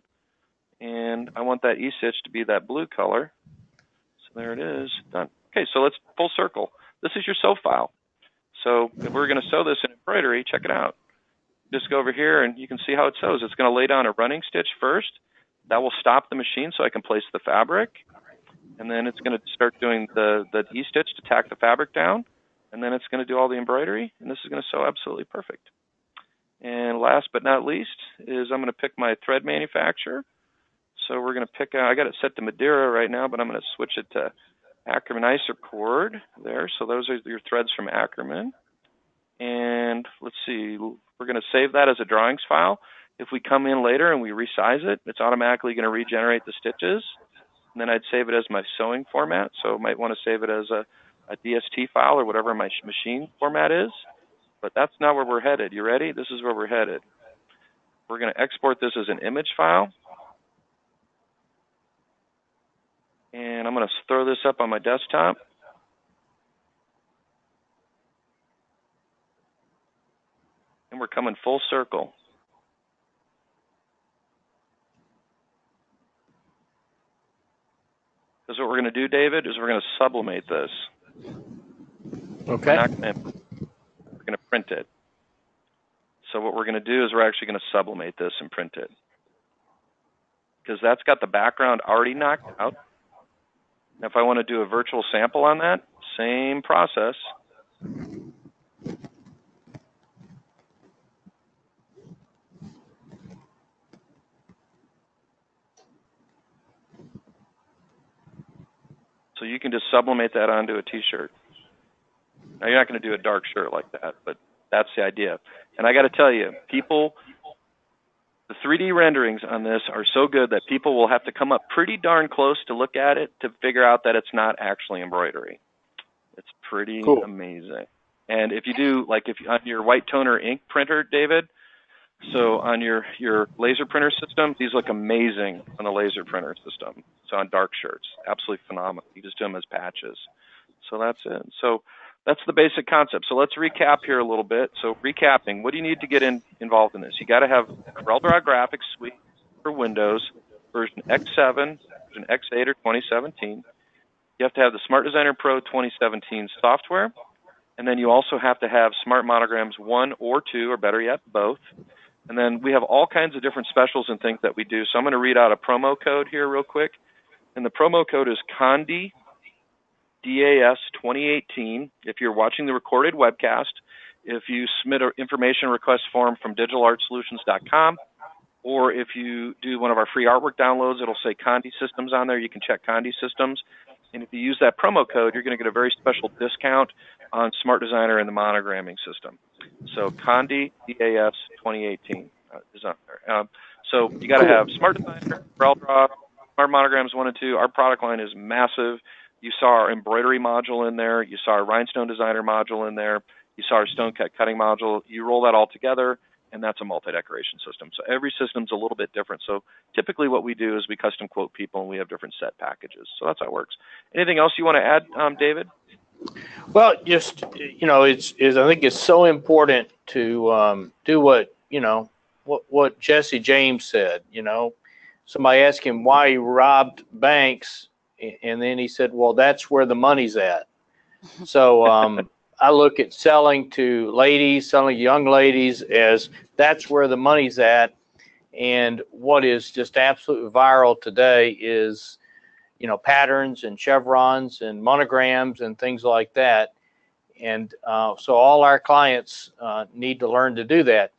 And I want that E-stitch to be that blue color. So there it is, done. Okay, so let's full circle. This is your sew file. So if we're going to sew this in embroidery, check it out. Just go over here and you can see how it sews. It's going to lay down a running stitch first. That will stop the machine so I can place the fabric. And then it's going to start doing the E-stitch to tack the fabric down. And then it's going to do all the embroidery. And this is going to sew absolutely perfect. And last but not least is I'm going to pick my thread manufacturer. So we're going to pick, I got it set to Madeira right now, but I'm going to switch it to Ackerman Isocord there. So those are your threads from Ackerman. And let's see, we're going to save that as a drawings file. If we come in later and we resize it, it's automatically going to regenerate the stitches. And then I'd save it as my sewing format. So I might want to save it as a DST file or whatever my machine format is. But that's not where we're headed. You ready? This is where we're headed. We're going to export this as an image file. And I'm going to throw this up on my desktop. And we're coming full circle. Because what we're going to do, David, is we're going to sublimate this. Okay. We're going to print it. So what we're going to do is we're actually going to sublimate this and print it. Because that's got the background already knocked out. Now, if I want to do a virtual sample on that, same process. So you can just sublimate that onto a t-shirt. Now, you're not going to do a dark shirt like that, but that's the idea. And I got to tell you, people, the 3D renderings on this are so good that people will have to come up pretty darn close to look at it to figure out that it's not actually embroidery. It's pretty cool. Amazing. And if you do, like if on your white toner ink printer, David, so on your laser printer system, these look amazing on the laser printer system. So on dark shirts, absolutely phenomenal. You just do them as patches. So that's it. So that's the basic concept. So let's recap here a little bit. So recapping, what do you need to get involved in this? You got to have CorelDraw Graphics Suite for Windows, version X7, version X8 or 2017. You have to have the Smart Designer Pro 2017 software. And then you also have to have Smart Monograms 1 or 2, or better yet, both. And then we have all kinds of different specials and things that we do. So I'm going to read out a promo code here real quick. And the promo code is Conde, DAS 2018. If you're watching the recorded webcast, if you submit an information request form from digitalartsolutions.com, or if you do one of our free artwork downloads, it'll say Conde Systems on there. You can check Conde Systems. And if you use that promo code, you're going to get a very special discount on Smart Designer and the monogramming system. So Conde, DAS 2018 is on there. So you got to have Smart Designer, CorelDraw, Smart Monograms 1 and 2. Our product line is massive. You saw our embroidery module in there. You saw our Rhinestone Designer module in there. You saw our stone cut cutting module. You roll that all together, and that's a multi-decoration system. So every system's a little bit different. So typically what we do is we custom quote people, and we have different set packages. So that's how it works. Anything else you want to add, David? Well, just, you know, I think it's so important to do what Jesse James said. You know, somebody asked him why he robbed banks, and then he said, well, that's where the money's at. So I look at selling to ladies, selling to young ladies, as that's where the money's at. And what is just absolutely viral today is, you know, patterns and chevrons and monograms and things like that. And so all our clients need to learn to do that.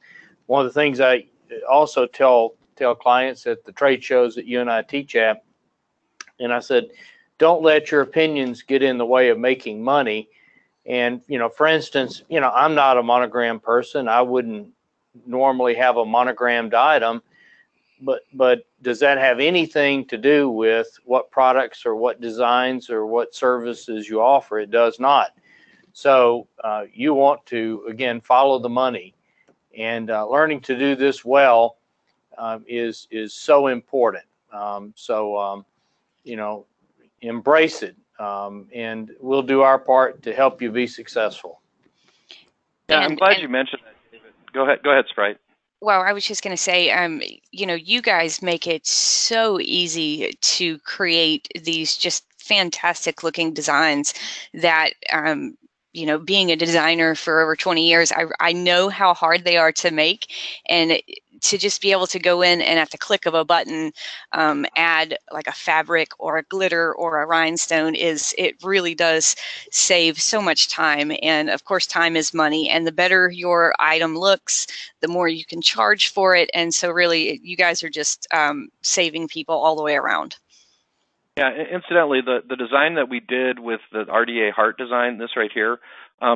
One of the things I also tell clients at the trade shows that you and I teach at, and I said, don't let your opinions get in the way of making money. And, you know, for instance, you know, I'm not a monogram person. I wouldn't normally have a monogrammed item. But does that have anything to do with what products or what designs or what services you offer? It does not. So you want to, again, follow the money. And learning to do this well is so important. You know, embrace it. And we'll do our part to help you be successful. Yeah, I'm glad you mentioned that, David. Go ahead, Sprite. Well, I was just going to say, you know, you guys make it so easy to create these just fantastic looking designs that, you know, being a designer for over 20 years, I know how hard they are to make, and to just be able to go in and at the click of a button, add like a fabric or a glitter or a rhinestone it really does save so much time. And of course, time is money, and the better your item looks, the more you can charge for it. And so really, you guys are just saving people all the way around. Yeah, incidentally, the design that we did with the RDA heart design, this right here,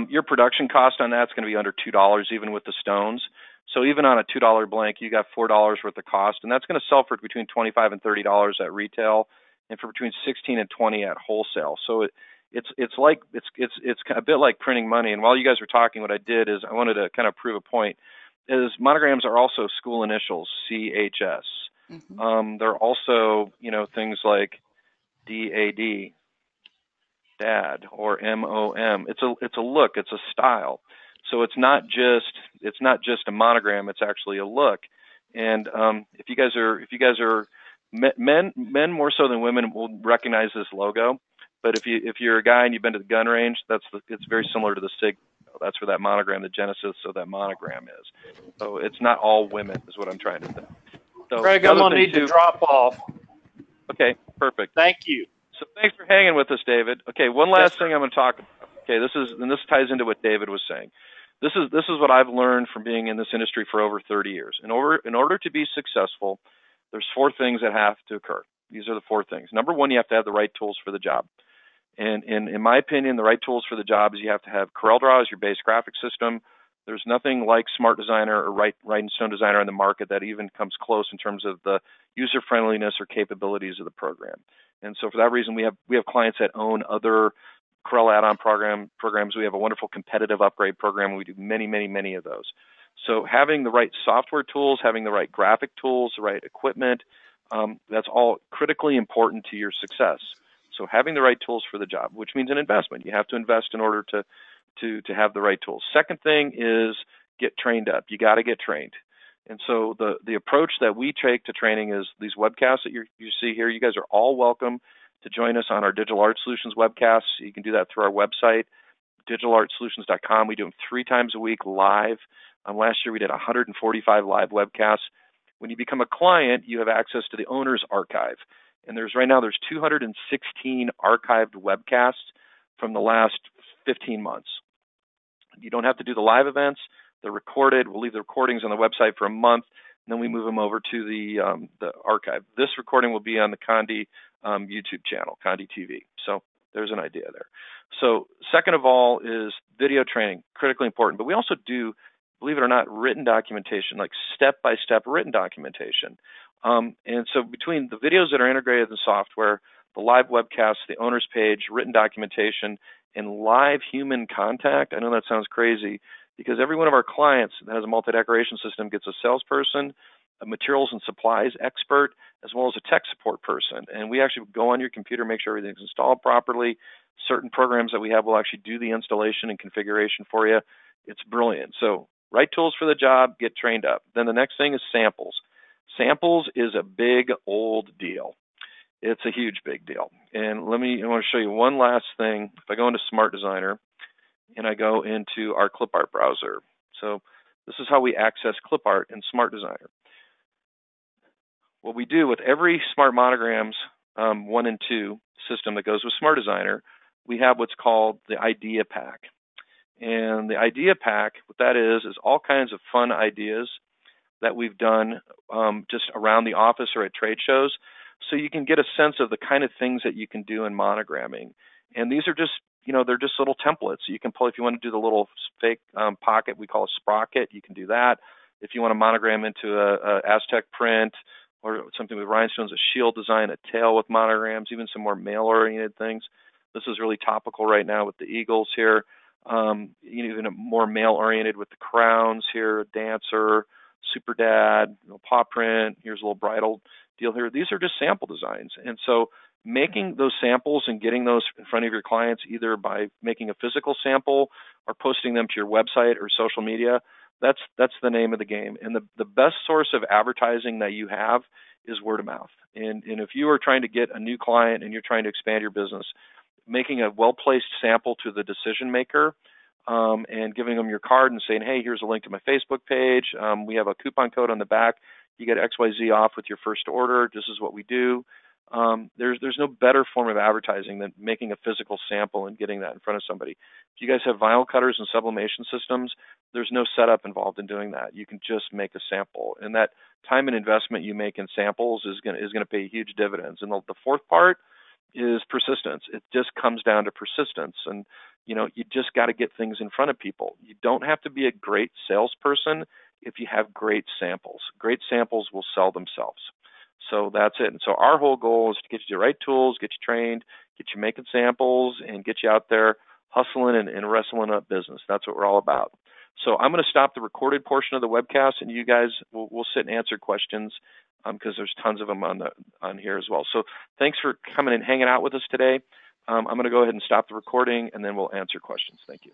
your production cost on that's going to be under $2, even with the stones. So even on a $2 blank, you got $4 worth of cost, and that's going to sell for between $25 and $30 at retail, and for between $16 and $20 at wholesale. So it's a bit like printing money. And while you guys were talking, what I did is I wanted to kind of prove a point. Is monograms are also school initials, CHS. Mm-hmm. They're also, you know, things like D-A-D, dad, or M-O-M. It's a look, it's a style. So it's not just a monogram, it's actually a look. And if you guys are men more so than women will recognize this logo. But if you're a guy and you've been to the gun range, it's very similar to the SIG. That's where that monogram, the genesis of that monogram is. So it's not all women, is what I'm trying to say. So Greg, I'm gonna need to drop off. Okay, perfect. Thank you. So thanks for hanging with us, David. Okay, one last thing I'm going to talk about. Okay, this ties into what David was saying. This is what I've learned from being in this industry for over 30 years. In order to be successful, there's 4 things that have to occur. These are the 4 things. Number 1, you have to have the right tools for the job. And in my opinion, the right tools for the job is you have to have CorelDraw as your base graphic system. There's nothing like Smart Designer or Rhinestone Designer on the market that even comes close in terms of the user friendliness or capabilities of the program. And so for that reason, we have clients that own other Corel add-on programs. We have a wonderful competitive upgrade program, and we do many, many, many of those. So having the right software tools, having the right graphic tools, the right equipment, that's all critically important to your success. So having the right tools for the job, which means an investment. You have to invest in order to have the right tools. Second thing is get trained up. You got to get trained. And so the approach that we take to training is these webcasts that you see here. You guys are all welcome to join us on our Digital Art Solutions webcasts. You can do that through our website, digitalartsolutions.com. We do them 3 times a week live. Last year we did 145 live webcasts. When you become a client, you have access to the owner's archive. And right now there's 216 archived webcasts from the last 15 months. You don't have to do the live events. They're recorded. We'll leave the recordings on the website for a month, and then we move them over to the archive. This recording will be on the Conde YouTube channel, Conde TV. So there's an idea there. So second of all is video training, critically important. But we also do, believe it or not, written documentation, like step-by-step written documentation. And so between the videos that are integrated in the software, the live webcasts, the owner's page, written documentation, and live human contact, I know that sounds crazy, because every one of our clients that has a multi-decoration system gets a salesperson, a materials and supplies expert, as well as a tech support person. And we actually go on your computer, make sure everything's installed properly. Certain programs that we have will actually do the installation and configuration for you. It's brilliant. So right tools for the job, get trained up. Then the next thing is samples. Samples is a big old deal. It's a huge big deal. And I want to show you one last thing. If I go into Smart Designer and I go into our clip art browser. So this is how we access clip art in Smart Designer. What we do with every Smart Monograms 1 and 2 system that goes with Smart Designer, we have what's called the Idea Pack. And the Idea Pack, what that is all kinds of fun ideas that we've done just around the office or at trade shows, so you can get a sense of the kind of things that you can do in monogramming. And these are just, they're just little templates. You can pull, if you want to do the little fake pocket we call a sprocket, you can do that. If you want to monogram into a Aztec print or something with rhinestones, a shield design, a tail with monograms, even some more male-oriented things. This is really topical right now with the eagles here. Even more male-oriented with the crowns here, a dancer, super dad, paw print. Here's a little bridal deal here. These are just sample designs. And so making those samples and getting those in front of your clients, either by making a physical sample or posting them to your website or social media, that's the name of the game. And the best source of advertising that you have is word of mouth. And if you are trying to get a new client and you're trying to expand your business, making a well-placed sample to the decision maker and giving them your card and saying, hey, here's a link to my Facebook page. We have a coupon code on the back. You get XYZ off with your first order. This is what we do. There's no better form of advertising than making a physical sample and getting that in front of somebody. If you guys have vinyl cutters and sublimation systems, there's no setup involved in doing that. You can just make a sample. And that time and investment you make in samples is going to pay huge dividends. And the fourth part is persistence. It just comes down to persistence. And, you just got to get things in front of people. You don't have to be a great salesperson if you have great samples. Great samples will sell themselves. So that's it. And so our whole goal is to get you the right tools, get you trained, get you making samples, and get you out there hustling and wrestling up business. That's what we're all about. So I'm going to stop the recorded portion of the webcast, and you guys will sit and answer questions because there's tons of them on here as well. So thanks for coming and hanging out with us today. I'm going to go ahead and stop the recording, and then we'll answer questions. Thank you.